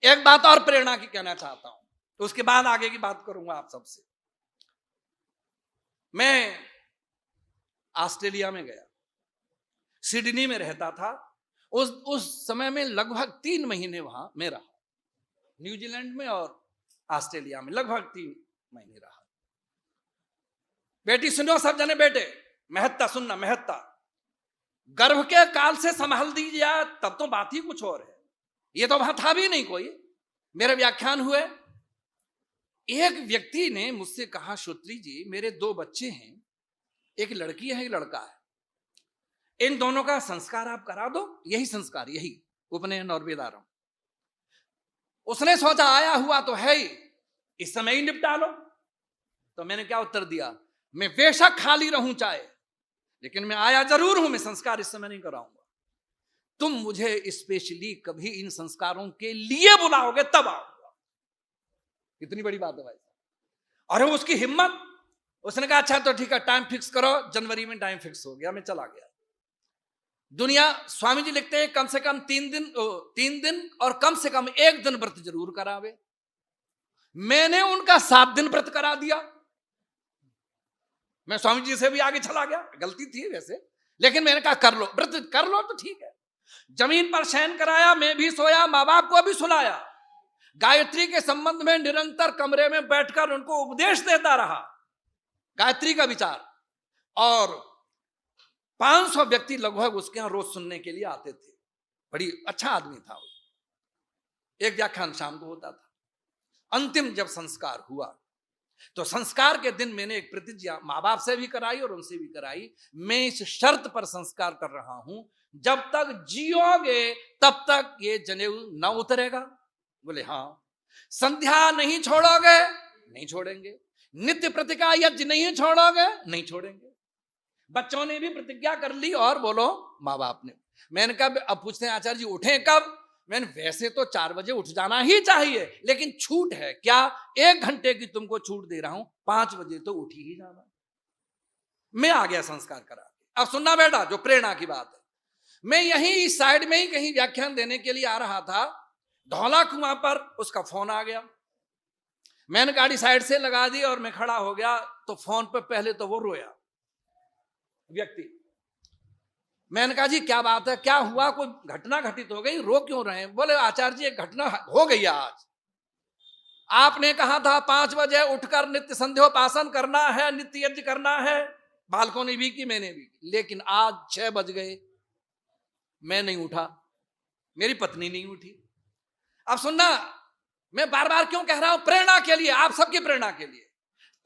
एक बात और प्रेरणा की कहना चाहता हूं, तो उसके बाद आगे की बात करूंगा आप सबसे। मैं ऑस्ट्रेलिया में गया, सिडनी में रहता था। उस समय में लगभग 3 महीने वहां मैं रहा, न्यूजीलैंड में और ऑस्ट्रेलिया में लगभग 3 महीने रहा। बेटी सुनो, सब जने बेटे, महत्ता सुनना, महत्ता। गर्भ के काल से संभाल दीजिए तब तो बात ही कुछ और है। ये तो वहां था भी नहीं कोई। मेरे व्याख्यान हुए, एक व्यक्ति ने मुझसे कहा, श्रोत्री जी मेरे 2 बच्चे हैं, एक लड़की है एक लड़का है, इन दोनों का संस्कार आप करा दो। यही संस्कार, यही उपनयन और वेदारंभ। उसने सोचा आया हुआ तो है ही, इस समय ही निपटा लो। तो मैंने क्या उत्तर दिया, मैं बेशक खाली रहूं चाहे, लेकिन मैं आया जरूर हूं, मैं संस्कार इस समय नहीं कराऊंगा। तुम मुझे स्पेशली कभी इन संस्कारों के लिए बुलाओगे तब आऊंगा। कितनी बड़ी बात है भाई। और उसकी हिम्मत, उसने कहा अच्छा तो ठीक है, टाइम फिक्स करो। जनवरी में टाइम फिक्स हो गया, मैं चला गया। दुनिया, स्वामी जी लिखते हैं कम से कम 3 दिन और कम से कम 1 दिन व्रत जरूर करावे। मैंने उनका 7 दिन व्रत करा दिया। मैं स्वामी जी से भी आगे चला गया, गलती थी वैसे, लेकिन मैंने कहा कर लो, व्रत कर लो तो ठीक है। जमीन पर शयन कराया, मैं भी सोया, माँ बाप को भी सुनाया। गायत्री के संबंध में निरंतर कमरे में बैठकर उनको उपदेश देता रहा, गायत्री का विचार। और 500 व्यक्ति लगभग उसके यहां रोज सुनने के लिए आते थे। बड़ी अच्छा आदमी था वो। एक व्याख्यान शाम को होता था। अंतिम जब संस्कार हुआ तो संस्कार के दिन मैंने एक प्रतिज्ञा माँ बाप से भी कराई और उनसे भी कराई, मैं इस शर्त पर संस्कार कर रहा हूं, जब तक जियोगे तब तक ये जनेऊ न उतरेगा। बोले हाँ। संध्या नहीं छोड़ोगे? नहीं छोड़ेंगे। नित्य प्रतिज्ञा यज्ञ नहीं छोड़ोगे? नहीं छोड़ेंगे। बच्चों ने भी प्रतिज्ञा कर ली और बोलो माँ बाप ने। मैंने कहा, अब पूछते हैं आचार्य जी उठे कब? मैंने वैसे तो 4 बजे उठ जाना ही चाहिए, लेकिन छूट है क्या, 1 घंटे की तुमको छूट दे रहा हूं, 5 बजे तो उठ ही जाना। मैं आ गया संस्कार करा। अब सुनना बेटा, जो प्रेरणा की बात है, मैं यहीं इस साइड में ही कहीं व्याख्यान देने के लिए आ रहा था, धौला कुआं पर उसका फोन आ गया। मैंने गाड़ी साइड से लगा दी और मैं खड़ा हो गया। तो फोन पर पहले तो वो रोया व्यक्ति। मैंने कहा जी क्या बात है, क्या हुआ, कोई घटना घटित हो गई, रो क्यों रहे हैं? बोले आचार्य जी एक घटना हो गई आज। आपने कहा था 5 बजे उठकर नित्य संध्योपासन करना है, नित्य यज्ञ करना है। बालकों ने भी की, मैंने भी की, लेकिन आज 6 बज गए, मैं नहीं उठा, मेरी पत्नी नहीं उठी। अब सुनना, मैं बार बार क्यों कह रहा हूं, प्रेरणा के लिए, आप सबकी प्रेरणा के लिए।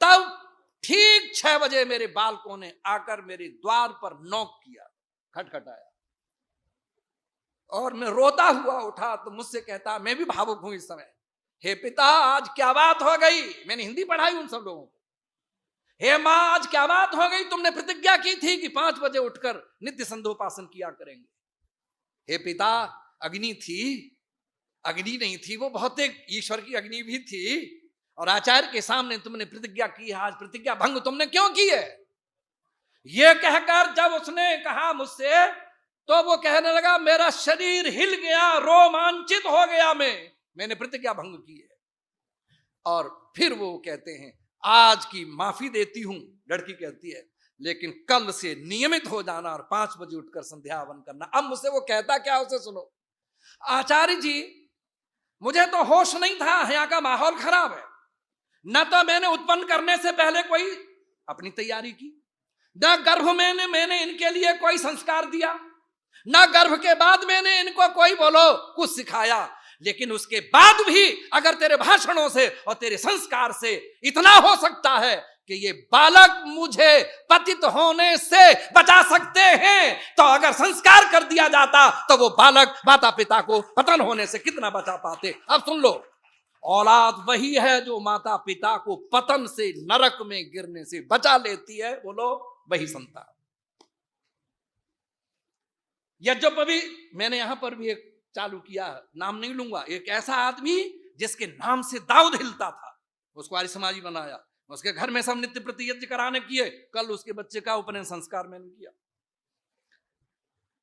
तब ठीक 6 बजे मेरे बालकों ने आकर मेरे द्वार पर नॉक किया, खटखटाया, और मैं रोता हुआ उठा तो मुझसे कहता, मैं भी भावुक हूं इस समय, हे पिता आज क्या बात हो गई। मैंने हिंदी पढ़ाई उन सब लोगों को। हे मां आज क्या बात हो गई, तुमने प्रतिज्ञा की थी कि 5 बजे उठकर नित्य संध्योपासन किया करेंगे। हे पिता अग्नि थी, अग्नि नहीं थी, वो भौतिक ईश्वर की अग्नि भी थी, और आचार्य के सामने तुमने प्रतिज्ञा की है, आज प्रतिज्ञा भंग तुमने क्यों की है? ये कहकर जब उसने कहा मुझसे, तो वो कहने लगा मेरा शरीर हिल गया, रोमांचित हो गया, मैंने प्रतिज्ञा भंग की है। और फिर वो कहते हैं आज की माफी देती हूं, लड़की कहती है, लेकिन कल से नियमित हो जाना और 5 बजे उठकर संध्या हवन करना। अब मुझसे वो कहता क्या, उसे सुनो। आचार्य जी मुझे तो होश नहीं था, यहाँ का माहौल खराब है, न तो मैंने उत्पन्न करने से पहले कोई अपनी तैयारी की, न गर्भ में मैंने इनके लिए कोई संस्कार दिया, न गर्भ के बाद मैंने इनको कोई बोलो कुछ सिखाया। लेकिन उसके बाद भी अगर तेरे भाषणों से और तेरे संस्कार से इतना हो सकता है कि ये बालक मुझे पतित होने से बचा सकते हैं, तो अगर संस्कार कर दिया जाता तो वो बालक माता पिता को पतन होने से कितना बचा पाते। अब सुन लो, औलाद वही है जो माता पिता को पतन से, नरक में गिरने से बचा लेती है। बोलो वही संतान। यज्ञोपवी मैंने यहां पर भी एक चालू किया, नाम नहीं लूंगा, एक ऐसा आदमी जिसके नाम से दाऊद हिलता था, उसको आर्य समाजी बनाया। उसके घर में सब नित्य प्रति यज्ञ कराने किए, कल उसके बच्चे का उपनयन संस्कार मैंने किया।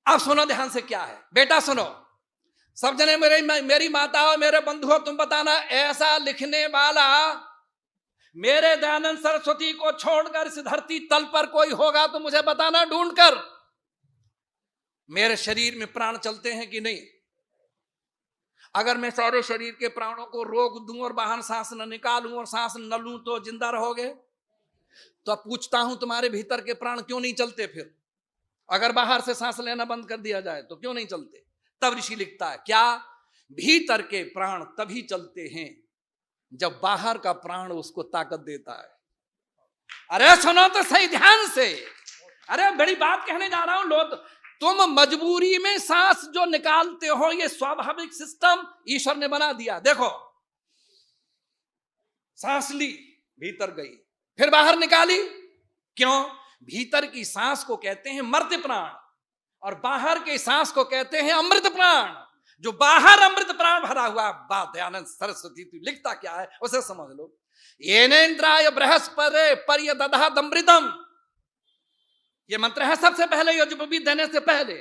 अब सुनो ध्यान से क्या है बेटा, सुनो सब जने, मेरी माता और मेरे बंधुओं, तुम बताना ऐसा लिखने वाला मेरे दयानंद सरस्वती को छोड़कर इस धरती तल पर कोई होगा तो मुझे बताना ढूंढकर। मेरे शरीर में प्राण चलते हैं कि नहीं? अगर मैं सारे शरीर के प्राणों को रोक दूं और बाहर सांस न निकालूं और सांस न लूं तो जिंदा रहोगे? तो अब पूछता हूं तुम्हारे भीतर के प्राण क्यों नहीं चलते? फिर अगर बाहर से सांस लेना बंद कर दिया जाए तो क्यों नहीं चलते? तब ऋषि लिखता है क्या, भीतर के प्राण तभी चलते हैं जब बाहर का प्राण उसको ताकत देता है। अरे सुनो तो सही ध्यान से, अरे बड़ी बात कहने जा रहा हूं। लोग, तुम मजबूरी में सांस जो निकालते हो, ये स्वाभाविक सिस्टम ईश्वर ने बना दिया। देखो, सांस ली, भीतर गई, फिर बाहर निकाली, क्यों? भीतर की सांस को कहते हैं मर्त्य प्राण और बाहर के सांस को कहते हैं अमृत प्राण। जो बाहर अमृत प्राण भरा हुआ, बात दयानंद सरस्वती तू लिखता क्या है उसे समझ लो। येनेन्द्राय बृहस्पति पर्यदधादमृतम, ये मंत्र है सबसे पहले यज्ञोपवीत देने से पहले।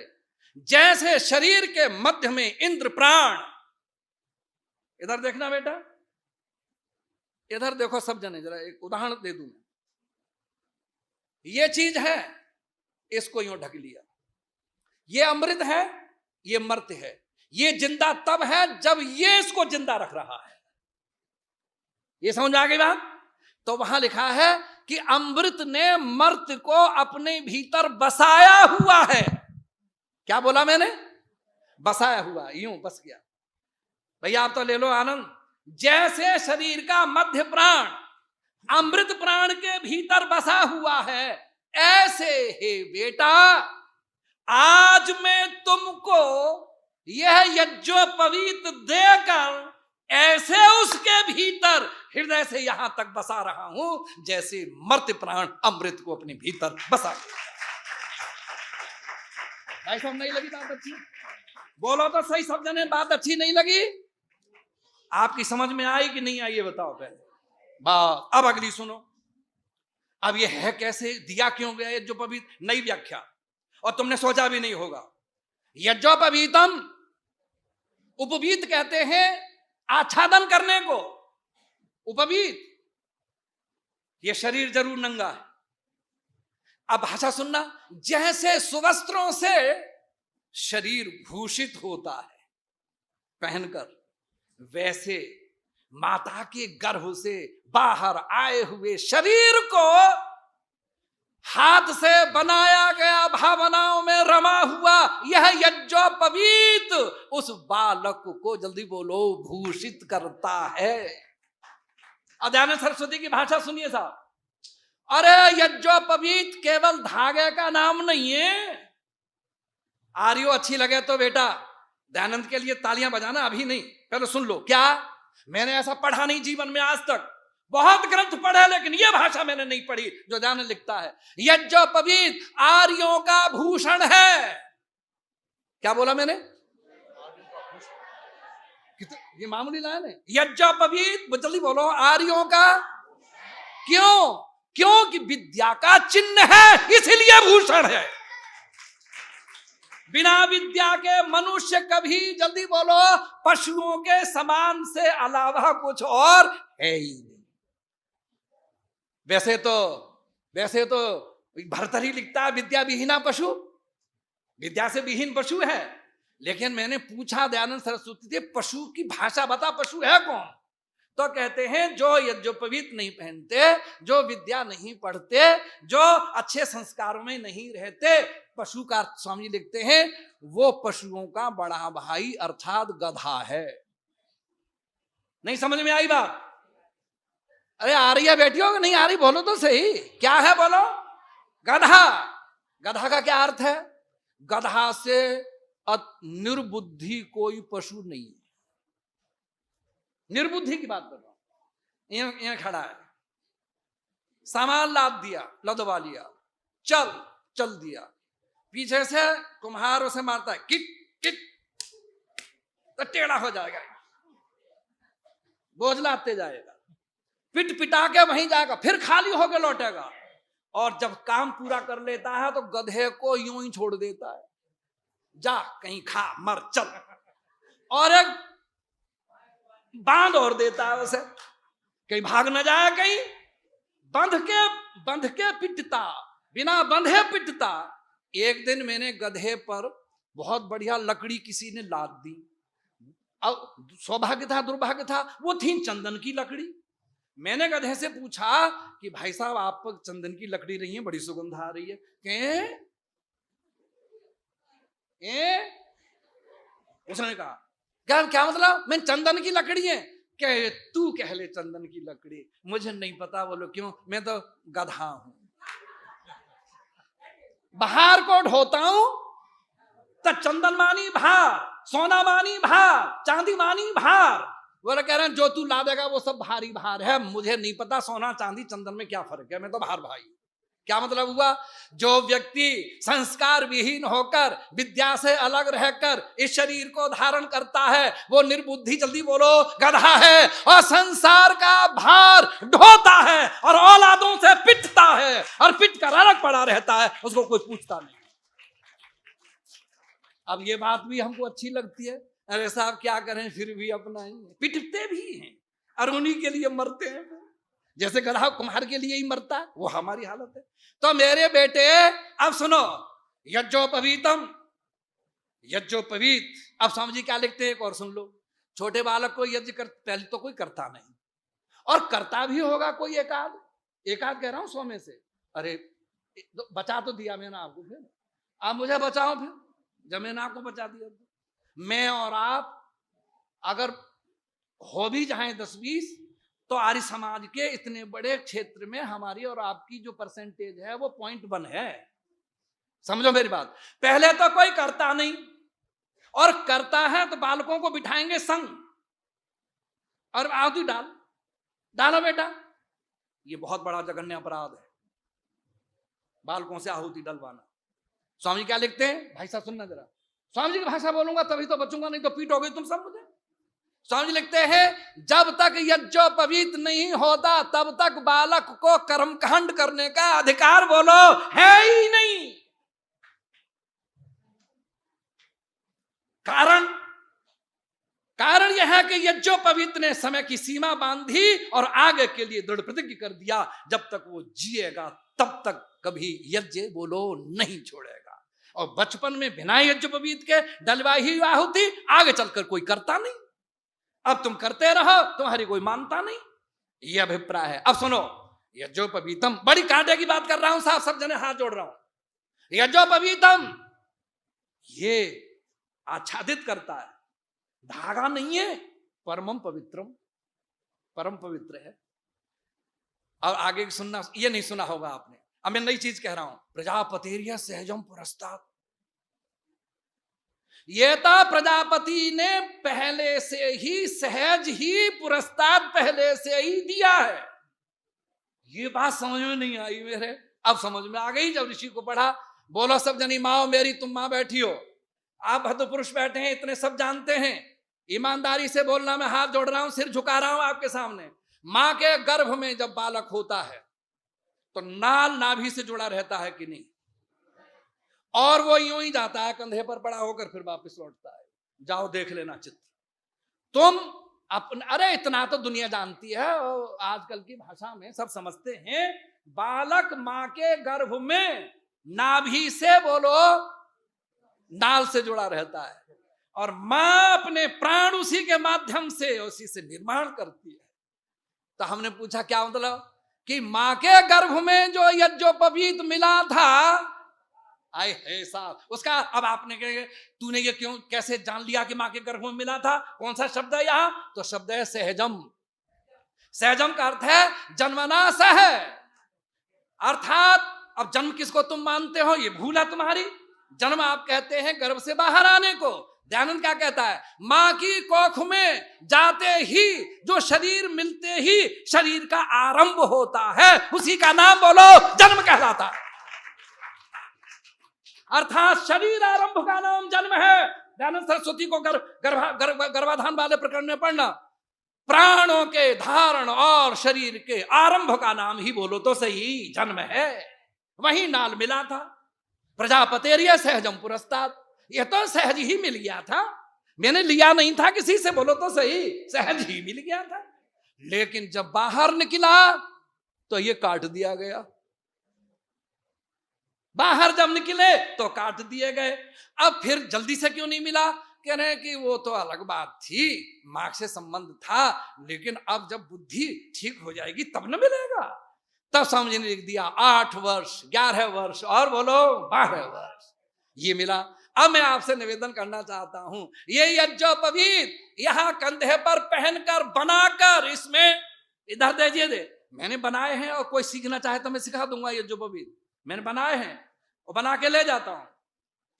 जैसे शरीर के मध्य में इंद्र प्राण, इधर देखना बेटा, इधर देखो सब जने, जरा एक उदाहरण दे दूं। ये चीज है, इसको यूं ढक लिया, ये अमृत है, ये मर्त्य है। ये जिंदा तब है जब ये इसको जिंदा रख रहा है। ये समझ आ गई बात? तो वहां लिखा है कि अमृत ने मर्त्य को अपने भीतर बसाया हुआ है। क्या बोला मैंने? बसाया हुआ, यूं बस गया। भैया आप तो ले लो आनंद। जैसे शरीर का मध्य प्राण अमृत प्राण के भीतर बसा हुआ है, ऐसे हे बेटा आज मैं तुमको यह यज्ञोपवीत देकर ऐसे उसके भीतर हृदय से यहां तक बसा रहा हूं जैसे मर्त्य प्राण अमृत को अपने भीतर बसा। भाई साहब नहीं लगी बात अच्छी? बोलो तो सही सब जने, बात अच्छी नहीं लगी? आपकी समझ में आई कि नहीं आई ये बताओ पहले बात। अब अगली सुनो। अब ये है कैसे, दिया क्यों गया यज्ञोपवीत? नई व्याख्या, और तुमने सोचा भी नहीं होगा। यज्ञोपवीतम, उपवीत कहते हैं आच्छादन करने को, उपवीत। ये शरीर जरूर नंगा है। अब भाषा सुनना, जैसे सुवस्त्रों से शरीर भूषित होता है पहनकर, वैसे माता के गर्भ से बाहर आए हुए शरीर को हाथ से बनाया गया भावनाओं में रमा हुआ यह यज्ञोपवीत उस बालक को, जल्दी बोलो, भूषित करता है। अब दयानंद सरस्वती की भाषा सुनिए साहब। अरे यज्ञोपवीत केवल धागे का नाम नहीं है। आर्यो अच्छी लगे तो बेटा दयानंद के लिए तालियां बजाना, अभी नहीं, पहले सुन लो। क्या? मैंने ऐसा पढ़ा नहीं जीवन में आज तक, बहुत ग्रंथ पढ़े लेकिन यह भाषा मैंने नहीं पढ़ी जो दयानंद लिखता है। यज्ञोपवीत आर्यों का भूषण है। क्या बोला मैंने? ये मामूली लाइन है। यज्ञोपवीत, जल्दी बोलो, आर्यों का। क्यों? क्योंकि विद्या का चिन्ह है, इसलिए भूषण है। बिना विद्या के मनुष्य कभी, जल्दी बोलो, पशुओं के समान से अलावा कुछ और है ही नहीं। वैसे तो भर्तृहरि लिखता है विद्या विहीना पशु, विद्या से विहीन पशु है। लेकिन मैंने पूछा दयानंद सरस्वती से, पशु की भाषा बता, पशु है कौन? तो कहते हैं जो यज्ञोपवीत नहीं पहनते, जो विद्या नहीं पढ़ते, जो अच्छे संस्कारों में नहीं रहते, पशु का स्वामी लिखते हैं वो पशुओं का बड़ा भाई अर्थात गधा है। नहीं समझ में आई बात? अरे आ रही है बेटियों कि नहीं आ रही? बोलो तो सही, क्या है बोलो? गधा। गधा का क्या अर्थ है? गधा से निर्बुद्धि कोई पशु नहीं है। निर्बुद्धि की बात कर रहा हूं। यहां खड़ा है, सामान लाद दिया, लदवा लिया, चल दिया, पीछे से कुम्हार उसे मारता है, किट किट, तो टेढ़ा हो जाएगा, बोझ लादते जाएगा। पिट पिटा के वहीं जाएगा, फिर खाली होके लौटेगा। और जब काम पूरा कर लेता है तो गधे को यूं ही छोड़ देता है, जा कहीं खा मर चल, और एक बांध और देता है उसे, कहीं भाग न जाए कहीं। बंध के पिटता, बिना बंधे पिटता। एक दिन मैंने गधे पर बहुत बढ़िया लकड़ी किसी ने लाद दी। अब सौभाग्य था दुर्भाग्य था, वो थी चंदन की लकड़ी। मैंने गधे से पूछा कि भाई साहब आप पर चंदन की लकड़ी रही है, बड़ी सुगंध आ रही है। उसने कहा क्या मतलब? मैं चंदन की लकड़ी है? कहे तू कह ले चंदन की लकड़ी, मुझे नहीं पता। बोलो क्यों? मैं तो गधा हूं, बाहर को ढोता हूं तो चंदन मानी भार, सोना मानी भार, चांदी मानी भार। वो कह रहे हैं जो तू ला देगा वो सब भारी भार है, मुझे नहीं पता सोना चांदी चंदन में क्या फर्क है, मैं तो भार भाई। क्या मतलब हुआ? जो व्यक्ति संस्कार विहीन होकर, विद्या से अलग रहकर इस शरीर को धारण करता है, वो निर्बुद्धि, जल्दी बोलो, गधा है। और संसार का भार ढोता है और औलादों से पिटता है और पिट कर अलग पड़ा रहता है, उसको कोई पूछता नहीं। अब ये बात भी हमको अच्छी लगती है, अरे साहब क्या करें, फिर भी अपना ही पिटते भी हैं और उन्हीं के लिए मरते हैं। जैसे गधा कुम्हार के लिए ही मरता है, वो हमारी हालत है। तो मेरे बेटे अब सुनो, यज्ञोपवीतम, यज्ञोपवीत। अब स्वामी जी क्या लिखते हैं, एक और सुन लो। छोटे बालक को यज्ञ कर, पहले तो कोई करता नहीं, और करता भी होगा कोई एकाध कह रहा हूं 100 में से। अरे बचा तो दिया मैंने आपको, फिर आप मुझे बचाओ। फिर जब मैंने आपको बचा दिया, मैं और आप अगर हो भी जाए 10-20, तो आर्य समाज के इतने बड़े क्षेत्र में हमारी और आपकी जो परसेंटेज है वो 0.1 है। समझो मेरी बात। पहले तो कोई करता नहीं, और करता है तो बालकों को बिठाएंगे संग, और आहुति डालो बेटा। ये बहुत बड़ा जघन्य अपराध है, बालकों से आहुति डलवाना। स्वामी क्या लिखते हैं, भाई साहब सुनना जरा, स्वामी जी की भाषा बोलूंगा तभी तो बचूंगा, नहीं तो पीटोगे तुम सब मुझे। स्वामी जी लिखते हैं, जब तक यज्ञोपवीत नहीं होता तब तक बालक को कर्मकांड करने का अधिकार बोलो है ही नहीं। कारण यह है कि यज्ञोपवीत ने समय की सीमा बांधी और आगे के लिए दृढ़ प्रतिज्ञ कर दिया, जब तक वो जिएगा तब तक कभी यज्ञ बोलो नहीं छोड़ेगा। और बचपन में बिना यज्ञोपवीत के डलवाई ही आहुति आगे चलकर कोई करता नहीं। अब तुम करते रहो, तुम्हारी कोई मानता नहीं, ये अभिप्राय है। अब सुनो, यज्ञोपवीतम, बड़ी कांटे की बात कर रहा हूं साहब, सब जने हाथ जोड़ रहा हूं। यज्ञोपवीतम ये आच्छादित करता है, धागा नहीं है, परमम पवित्रम, परम पवित्र है। और आगे सुनना, ये नहीं सुना होगा आपने, अब मैं नई चीज कह रहा हूं। प्रजापतिर्य सहजम पुरस्तात्, ये तो प्रजापति ने पहले से ही सहज ही पुरस्कार पहले से ही दिया है। ये बात समझ में नहीं आई मेरे, अब समझ में आ गई जब ऋषि को पढ़ा। बोलो सब जनी माओ मेरी, तुम मां बैठी हो, आप भद्र पुरुष बैठे हैं, इतने सब जानते हैं। ईमानदारी से बोलना, मैं हाथ जोड़ रहा हूं, सिर झुका रहा हूं आपके सामने। मां के गर्भ में जब बालक होता है तो नाल नाभि से जुड़ा रहता है कि नहीं, और वो यूं ही जाता है कंधे पर बड़ा होकर, फिर वापस लौटता है। जाओ देख लेना चित्र तुम अपन। अरे इतना तो दुनिया जानती है, आजकल की भाषा में सब समझते हैं। बालक मां के गर्भ में नाभि से बोलो नाल से जुड़ा रहता है, और मां अपने प्राण उसी के माध्यम से, उसी से निर्माण करती है। तो हमने पूछा क्या मतलब, कि मां के गर्भ में जो यज्ञोपवीत मिला था, आए है साहब उसका। अब आपने कहे तूने ये क्यों कैसे जान लिया कि मां के गर्भ में मिला था? कौन सा शब्द है यहां? तो शब्द है सहजम। सहजम का अर्थ है जन्मना सह, अर्थात अब जन्म किसको तुम मानते हो, ये भूल है तुम्हारी। जन्म आप कहते हैं गर्भ से बाहर आने को। दयानंद क्या कहता है, मां की कोख में जाते ही जो शरीर मिलते ही शरीर का आरंभ होता है, उसी का नाम बोलो जन्म कहलाता है। अर्थात शरीर आरंभ का नाम जन्म है। दयानंद सरस्वती को गर्भाधान वाले प्रकरण में पढ़ना। प्राणों के धारण और शरीर के आरंभ का नाम ही बोलो तो सही जन्म है। वही नाल मिला था, प्रजापतेरिया सहजम पुरस्ताद, यह तो सहज ही मिल गया था, मैंने लिया नहीं था किसी से, बोलो तो सही, सहज ही मिल गया था। लेकिन जब बाहर निकला तो ये काट दिया गया, बाहर जब निकले तो काट दिए गए। अब फिर जल्दी से क्यों नहीं मिला? कह रहे हैं कि वो तो अलग बात थी, मार्ग से संबंध था, लेकिन अब जब बुद्धि ठीक हो जाएगी तब न मिलेगा। तब समझ ने लिख दिया 8 वर्ष 11 वर्ष और बोलो 12 वर्ष ये मिला। अब मैं आपसे निवेदन करना चाहता हूं, ये यज्ञोपवीत यहां कंधे पर पहनकर बनाकर, इसमें इधर दीजिए दे, मैंने बनाए हैं और कोई सीखना चाहे तो मैं सिखा दूंगा। यज्ञोपवीत मैंने बनाए हैं और बना के ले जाता हूं।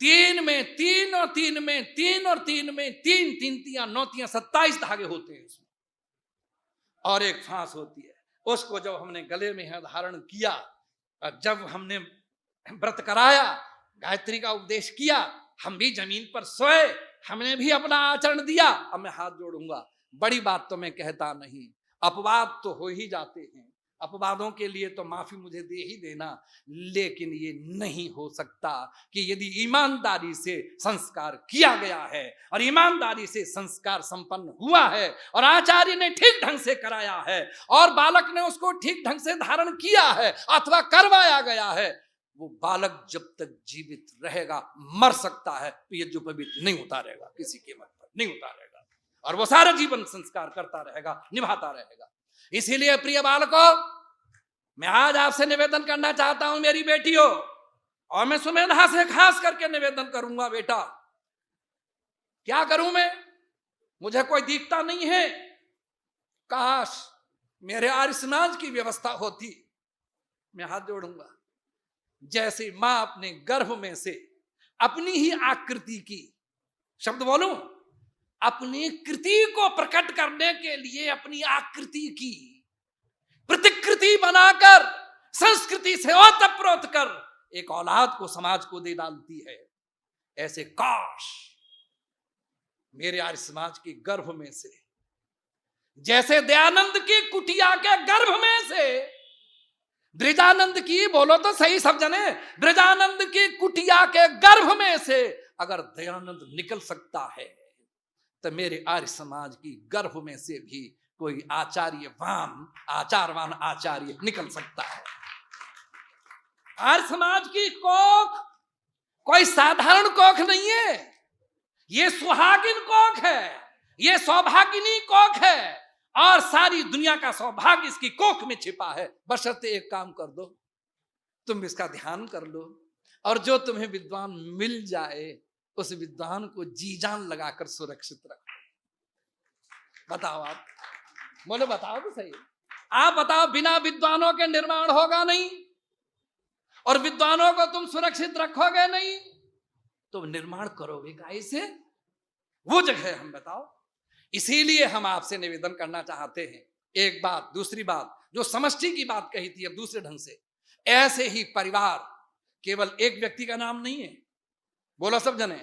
3 में 3 और 3 में 3 और 3 में 3, 3 तियां 9 तियां 27 धागे होते हैं इसमें, और एक फांस होती है। उसको जब हमने गले में धारण किया और जब हमने व्रत कराया, गायत्री का उपदेश किया, हम भी जमीन पर सोए, हमने भी अपना आचरण दिया। अब मैं हाथ जोड़ूंगा, बड़ी बात तो मैं कहता नहीं, अपवाद तो हो ही जाते हैं, अपवादों के लिए तो माफी मुझे दे ही देना, लेकिन ये नहीं हो सकता कि यदि ईमानदारी से संस्कार किया गया है और ईमानदारी से संस्कार संपन्न हुआ है और आचार्य ने ठीक ढंग से कराया है और बालक ने उसको ठीक ढंग से धारण किया है अथवा करवाया गया है, वो बालक जब तक जीवित रहेगा मर सकता है तो ये जो पवित्र नहीं उतारेगा, किसी कीमत पर नहीं उतारेगा, और वो सारा जीवन संस्कार करता रहेगा, निभाता रहेगा। इसीलिए प्रिय बालकों, मैं आज आपसे निवेदन करना चाहता हूं मेरी बेटियों, और मैं सुमेधा से खास करके निवेदन करूंगा, बेटा क्या करूं मैं, मुझे कोई दिखता नहीं है, काश मेरे आर्य समाज की व्यवस्था होती। मैं हाथ जोड़ूंगा, जैसे मां अपने गर्भ में से अपनी ही आकृति की, शब्द बोलूं, अपनी कृति को प्रकट करने के लिए अपनी आकृति की प्रतिकृति बनाकर संस्कृति से ओतप्रोत कर एक औलाद को समाज को दे डालती है, ऐसे काश मेरे आर्य समाज के गर्भ में से, जैसे दयानंद की कुटिया के गर्भ में से ब्रजानंद की, बोलो तो सही सब जने, ब्रजानंद की कुटिया के गर्भ में से अगर दयानंद निकल सकता है तो मेरे आर्य समाज की गर्भ में से भी कोई आचारवान आचार्य निकल सकता है। आर्य समाज की कोख कोई साधारण कोख नहीं है, ये सुहागिन कोख है, ये सौभागिनी कोख है, और सारी दुनिया का सौभाग्य इसकी कोख में छिपा है। बशर्ते एक काम कर दो, तुम इसका ध्यान कर लो, और जो तुम्हें विद्वान मिल जाए उस विद्वान को जी जान लगाकर सुरक्षित रखो। बताओ, आप बोलो, बताओ तो सही, आप बताओ, बिना विद्वानों के निर्माण होगा नहीं, और विद्वानों को तुम सुरक्षित रखोगे नहीं तो निर्माण करोगे कैसे? वो जगह हम बताओ। इसीलिए हम आपसे निवेदन करना चाहते हैं, एक बात, दूसरी बात, जो समष्टि की बात कही थी अब दूसरे ढंग से, ऐसे ही परिवार केवल एक व्यक्ति का नाम नहीं है, बोलो सब जने,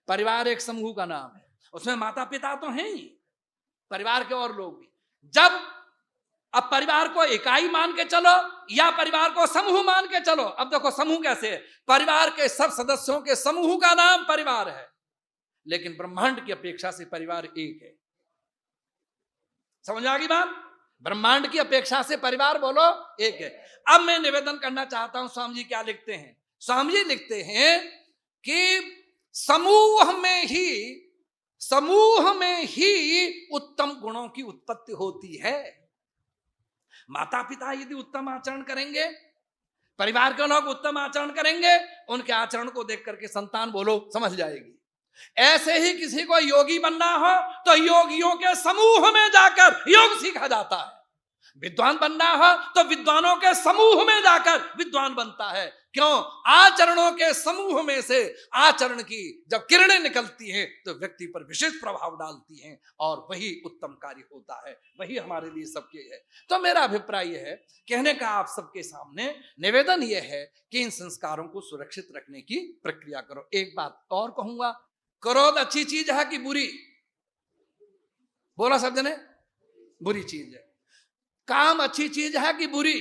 परिवार एक समूह का नाम है, उसमें माता पिता तो हैं ही, परिवार के और लोग भी। जब अब परिवार को इकाई मान के चलो या परिवार को समूह मान के चलो, अब देखो समूह कैसे है, परिवार के सब सदस्यों के समूह का नाम परिवार है, लेकिन ब्रह्मांड की अपेक्षा से परिवार एक है। समझ आ गई बात? ब्रह्मांड की अपेक्षा से परिवार बोलो एक है। अब मैं निवेदन करना चाहता हूं, स्वामी जी क्या लिखते हैं? स्वामी जी लिखते हैं कि समूह में ही उत्तम गुणों की उत्पत्ति होती है। माता पिता यदि उत्तम आचरण करेंगे, परिवार के लोग उत्तम आचरण करेंगे, उनके आचरण को देख करके संतान बोलो समझ जाएगी। ऐसे ही किसी को योगी बनना हो तो योगियों के समूह में जाकर योग सीखा जाता है, विद्वान बनना हो तो विद्वानों के समूह में जाकर विद्वान बनता है। क्यों? आचरणों के समूह में से आचरण की जब किरणें निकलती हैं तो व्यक्ति पर विशेष प्रभाव डालती हैं, और वही उत्तम कार्य होता है, वही हमारे लिए सबके है। तो मेरा अभिप्राय यह है, कहने का आप सबके सामने निवेदन यह है कि इन संस्कारों को सुरक्षित रखने की प्रक्रिया करो। एक बात और कहूंगा, क्रोध अच्छी चीज है कि बुरी? बोला सब जने, बुरी चीज है। काम अच्छी चीज है कि बुरी?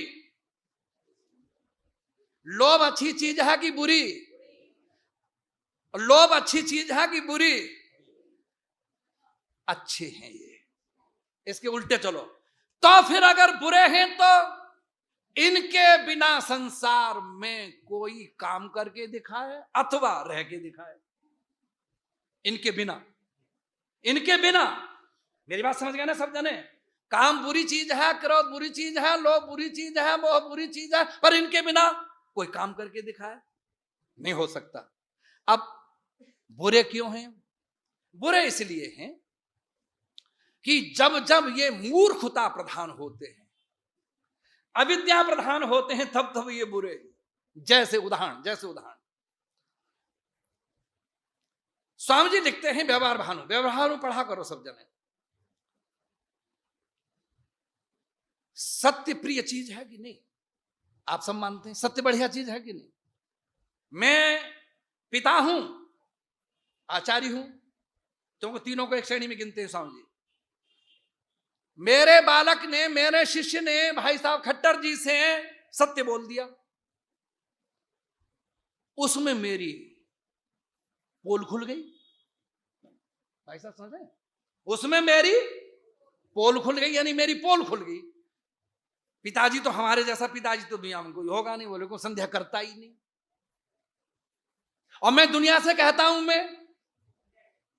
लोभ अच्छी चीज है कि बुरी? लोभ अच्छी चीज है कि बुरी? अच्छे हैं ये। इसके उल्टे चलो, तो फिर अगर बुरे हैं तो इनके बिना संसार में कोई काम करके दिखाए अथवा रह के दिखाए। इनके बिना, इनके बिना। मेरी बात समझ गए ना सब जने? काम बुरी चीज है, क्रोध बुरी चीज है, लोभ बुरी चीज है, मोह बुरी चीज है, पर इनके बिना कोई काम करके दिखाए नहीं हो सकता। अब बुरे क्यों हैं? बुरे इसलिए हैं कि जब जब ये मूर्खता प्रधान होते हैं, अविद्या प्रधान होते हैं, तब तब ये बुरे। जैसे उदाहरण स्वामी जी लिखते हैं व्यवहार भानु पढ़ा करो सब जने। सत्य प्रिय चीज है कि नहीं? आप सब मानते हैं सत्य बढ़िया चीज है कि नहीं? मैं पिता हूं, आचार्य हूं, क्योंकि तीनों को एक श्रेणी में गिनते हैं स्वामी जी। मेरे बालक ने, मेरे शिष्य ने भाई साहब खट्टर जी से सत्य बोल दिया, उसमें मेरी पोल खुल गई। भाई साहब समझे? उसमें मेरी पोल खुल गई, यानी मेरी पोल खुल गई। पिताजी तो हमारे जैसा पिताजी तो दुनिया में कोई होगा नहीं, बोले को संध्या करता ही नहीं। और मैं दुनिया से कहता हूं मैं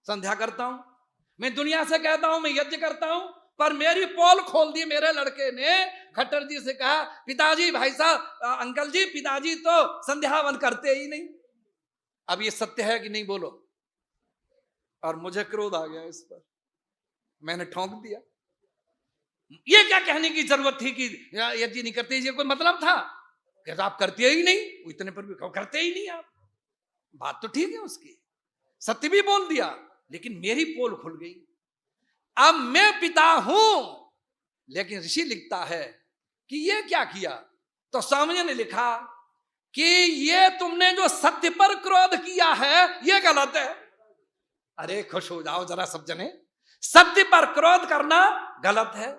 संध्या करता हूं, मैं दुनिया से कहता हूं मैं यज्ञ करता हूं, पर मेरी पोल खोल दी मेरे लड़के ने। खट्टर जी से कहा, पिताजी, भाई साहब, अंकल जी, पिताजी तो संध्या वन करते ही नहीं। अब ये सत्य है कि नहीं बोलो? और मुझे क्रोध आ गया इस पर, मैंने ठोंक दिया। ये क्या कहने की जरूरत थी कि यज्ञ नहीं करते? ये कोई मतलब था? कहता आप करते ही नहीं, इतने पर भी करते ही नहीं आप। बात तो ठीक है उसकी, सत्य भी बोल दिया, लेकिन मेरी पोल खुल गई। अब मैं पिता हूं, लेकिन ऋषि लिखता है कि ये क्या किया? तो स्वामी ने लिखा कि ये तुमने जो सत्य पर क्रोध किया है ये गलत है। अरे खुश हो जाओ जरा सब जने, सत्य पर क्रोध करना गलत है।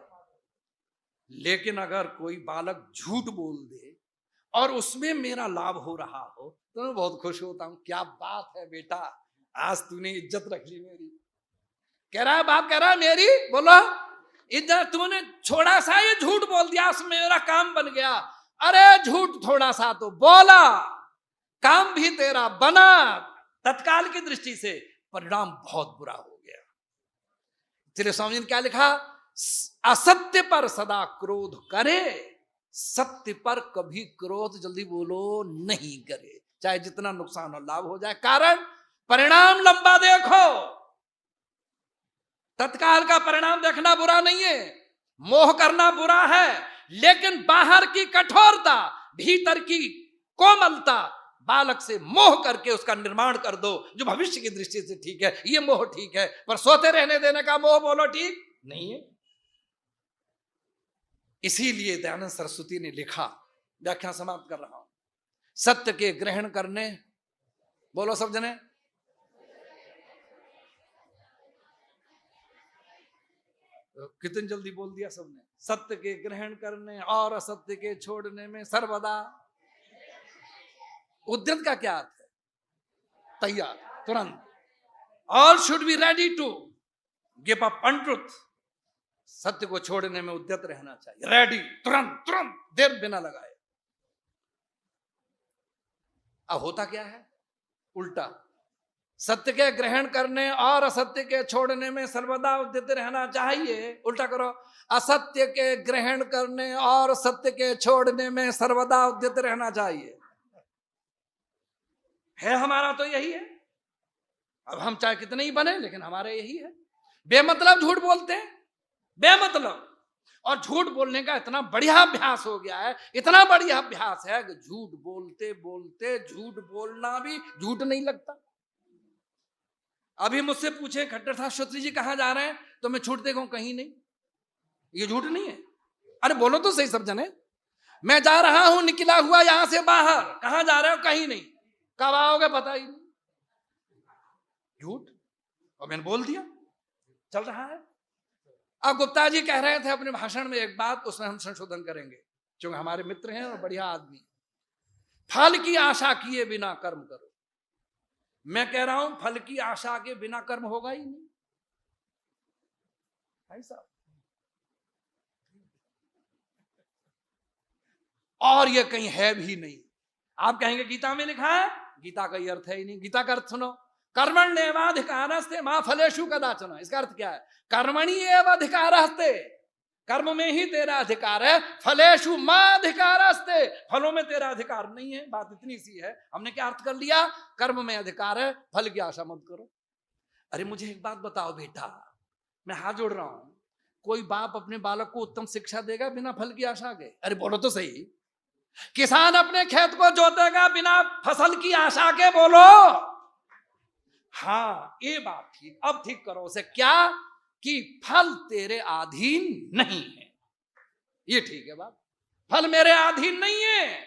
लेकिन अगर कोई बालक झूठ बोल दे और उसमें मेरा लाभ हो रहा हो तो मैं बहुत खुश होता हूं। क्या बात है बेटा, आज तूने इज्जत रख ली मेरी। कह रहा है बाप, कह रहा है मेरी, बोलो इज्जत, तूने थोड़ा सा ये झूठ बोल दिया, उसमें मेरा काम बन गया। अरे झूठ थोड़ा सा तो बोला, काम भी तेरा बना, तत्काल की दृष्टि से परिणाम बहुत बुरा हो गया। इसलिए स्वामी ने क्या लिखा? असत्य पर सदा क्रोध करे, सत्य पर कभी क्रोध जल्दी बोलो नहीं करे, चाहे जितना नुकसान और लाभ हो जाए। कारण परिणाम लंबा देखो, तत्काल का परिणाम देखना बुरा नहीं है, मोह करना बुरा है, लेकिन बाहर की कठोरता, भीतर की कोमलता, बालक से मोह करके उसका निर्माण कर दो, जो भविष्य की दृष्टि से ठीक है। ये मोह ठीक है, पर सोते रहने देने का मोह बोलो ठीक नहीं है। इसीलिए दयानंद सरस्वती ने लिखा, व्याख्या समाप्त कर रहा हूं, सत्य के ग्रहण करने, बोलो सब जने, कितनी जल्दी बोल दिया सबने। सत्य के ग्रहण करने और असत्य के छोड़ने में सर्वदा उद्यत का क्या अर्थ है? तैयार, तुरंत। All should be ready to give up untruth. सत्य को छोड़ने में उद्यत रहना चाहिए, रेडी, तुरंत तुरंत, देर बिना लगाए। अब होता क्या है? उल्टा, सत्य के ग्रहण करने और असत्य के छोड़ने में सर्वदा उद्यत रहना चाहिए। उल्टा करो, असत्य के ग्रहण करने और सत्य के छोड़ने में सर्वदा उद्यत रहना चाहिए। है हमारा तो यही है। अब हम चाहे कितने ही बने, लेकिन हमारा यही है। बेमतलब झूठ बोलते हैं, बेमतलब। और झूठ बोलने का इतना बढ़िया अभ्यास हो गया है, इतना बढ़िया अभ्यास है कि झूठ बोलते बोलते झूठ बोलना भी झूठ नहीं लगता। अभी मुझसे पूछे खट्टर साहब श्रोत्री जी कहां जा रहे हैं, तो मैं छूट देखूं कहीं नहीं, ये झूठ नहीं है। अरे बोलो तो सही सब जने, मैं जा रहा हूं निकला हुआ यहां से बाहर, कहां जा रहे हो? कहीं नहीं। कब आओगे पता ही नहीं, झूठ। और मैंने बोल दिया, चल रहा है। अब गुप्ता जी कह रहे थे अपने भाषण में एक बात, उसमें हम संशोधन करेंगे क्योंकि हमारे मित्र हैं और बढ़िया आदमी। फल की आशा किए बिना कर्म करो। मैं कह रहा हूं फल की आशा के बिना कर्म होगा ही नहीं भाई साहब। और ये कहीं है भी नहीं। आप कहेंगे गीता में लिखा है, गीता का ये अर्थ है ही नहीं। गीता का अर्थ सुनो, कर्मण्येवाधिकारस्ते मा फलेषु कदाचन। इसका अर्थ क्या है? कर्मणि एव अधिकारस्ते, कर्म में ही तेरा अधिकार है। फलेषु मा अधिकारस्ते, फलों में तेरा अधिकार नहीं है। बात इतनी सी है। हमने क्या अर्थ कर लिया? कर्म में अधिकार है, फल की आशा मत करो। अरे मुझे एक बात बताओ बेटा, मैं हाथ जोड़ रहा हूं, कोई बाप अपने बालक को उत्तम शिक्षा देगा बिना फल की आशा के? अरे बोलो तो सही। किसान अपने खेत को जोतेगा बिना फसल की आशा के? बोलो। हाँ, ये बात ठीक। अब ठीक करो उसे, क्या कि फल तेरे अधीन नहीं है। ये ठीक है बात, फल मेरे अधीन नहीं है,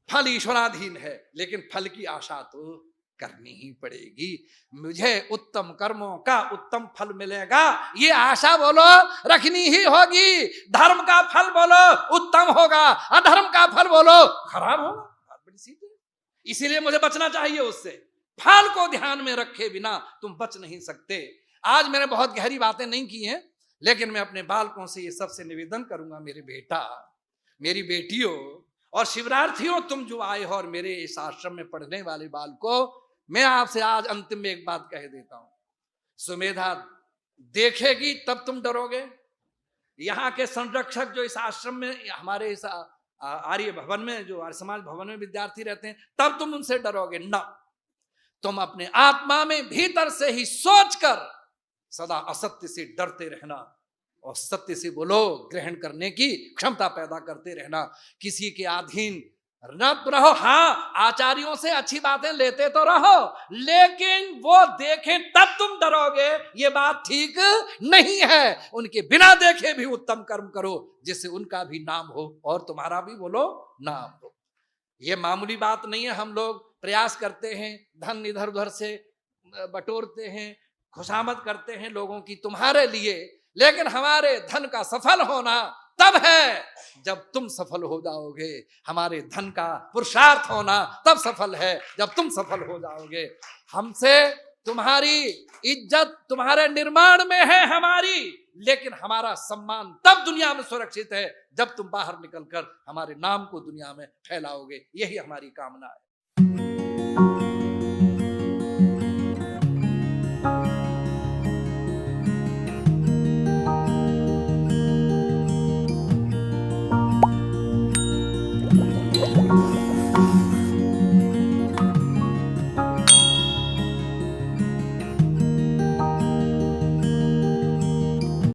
फल ईश्वराधीन है। लेकिन फल की आशा तो करनी ही पड़ेगी। मुझे उत्तम कर्मों का उत्तम फल मिलेगा, ये आशा बोलो रखनी ही होगी। धर्म का फल बोलो उत्तम होगा, अधर्म का फल बोलो खराब होगा। बात बड़ी सीधी है। इसीलिए मुझे बचना चाहिए उससे। फल को ध्यान में रखे बिना तुम बच नहीं सकते। आज मैंने बहुत गहरी बातें नहीं की हैं, लेकिन मैं अपने बालकों से ये सबसे निवेदन करूंगा, मेरे बेटा, मेरी बेटियों और शिवरार्थियों, तुम जो आए हो और मेरे इस आश्रम में पढ़ने वाले बालकों, मैं आपसे आज अंतिम में एक बात कह देता हूं। सुमेधा देखेगी तब तुम डरोगे। यहाँ के संरक्षक जो इस आश्रम में, हमारे इस आर्य भवन में, जो आर्य समाज भवन में विद्यार्थी रहते हैं, तब तुम उनसे डरोगे ना। तुम अपने आत्मा में भीतर से ही सोचकर सदा असत्य से डरते रहना और सत्य से बोलो, ग्रहण करने की क्षमता पैदा करते रहना। किसी के अधीन न रहो। हाँ, आचार्यों से अच्छी बातें लेते तो रहो, लेकिन वो देखें तब तुम डरोगे, ये बात ठीक नहीं है। उनके बिना देखे भी उत्तम कर्म करो, जिससे उनका भी नाम हो और तुम्हारा भी बोलो नाम हो। ये मामूली बात नहीं है। हम लोग प्रयास करते हैं, धन इधर उधर से बटोरते हैं, खुशामद करते हैं लोगों की तुम्हारे लिए, लेकिन हमारे धन का सफल होना तब है जब तुम सफल हो जाओगे। हमारे धन का पुरुषार्थ होना तब सफल है जब तुम सफल हो जाओगे। हमसे तुम्हारी इज्जत तुम्हारे निर्माण में है हमारी, लेकिन हमारा सम्मान तब दुनिया में सुरक्षित है जब तुम बाहर निकलकर हमारे नाम को दुनिया में फैलाओगे। यही हमारी कामना है।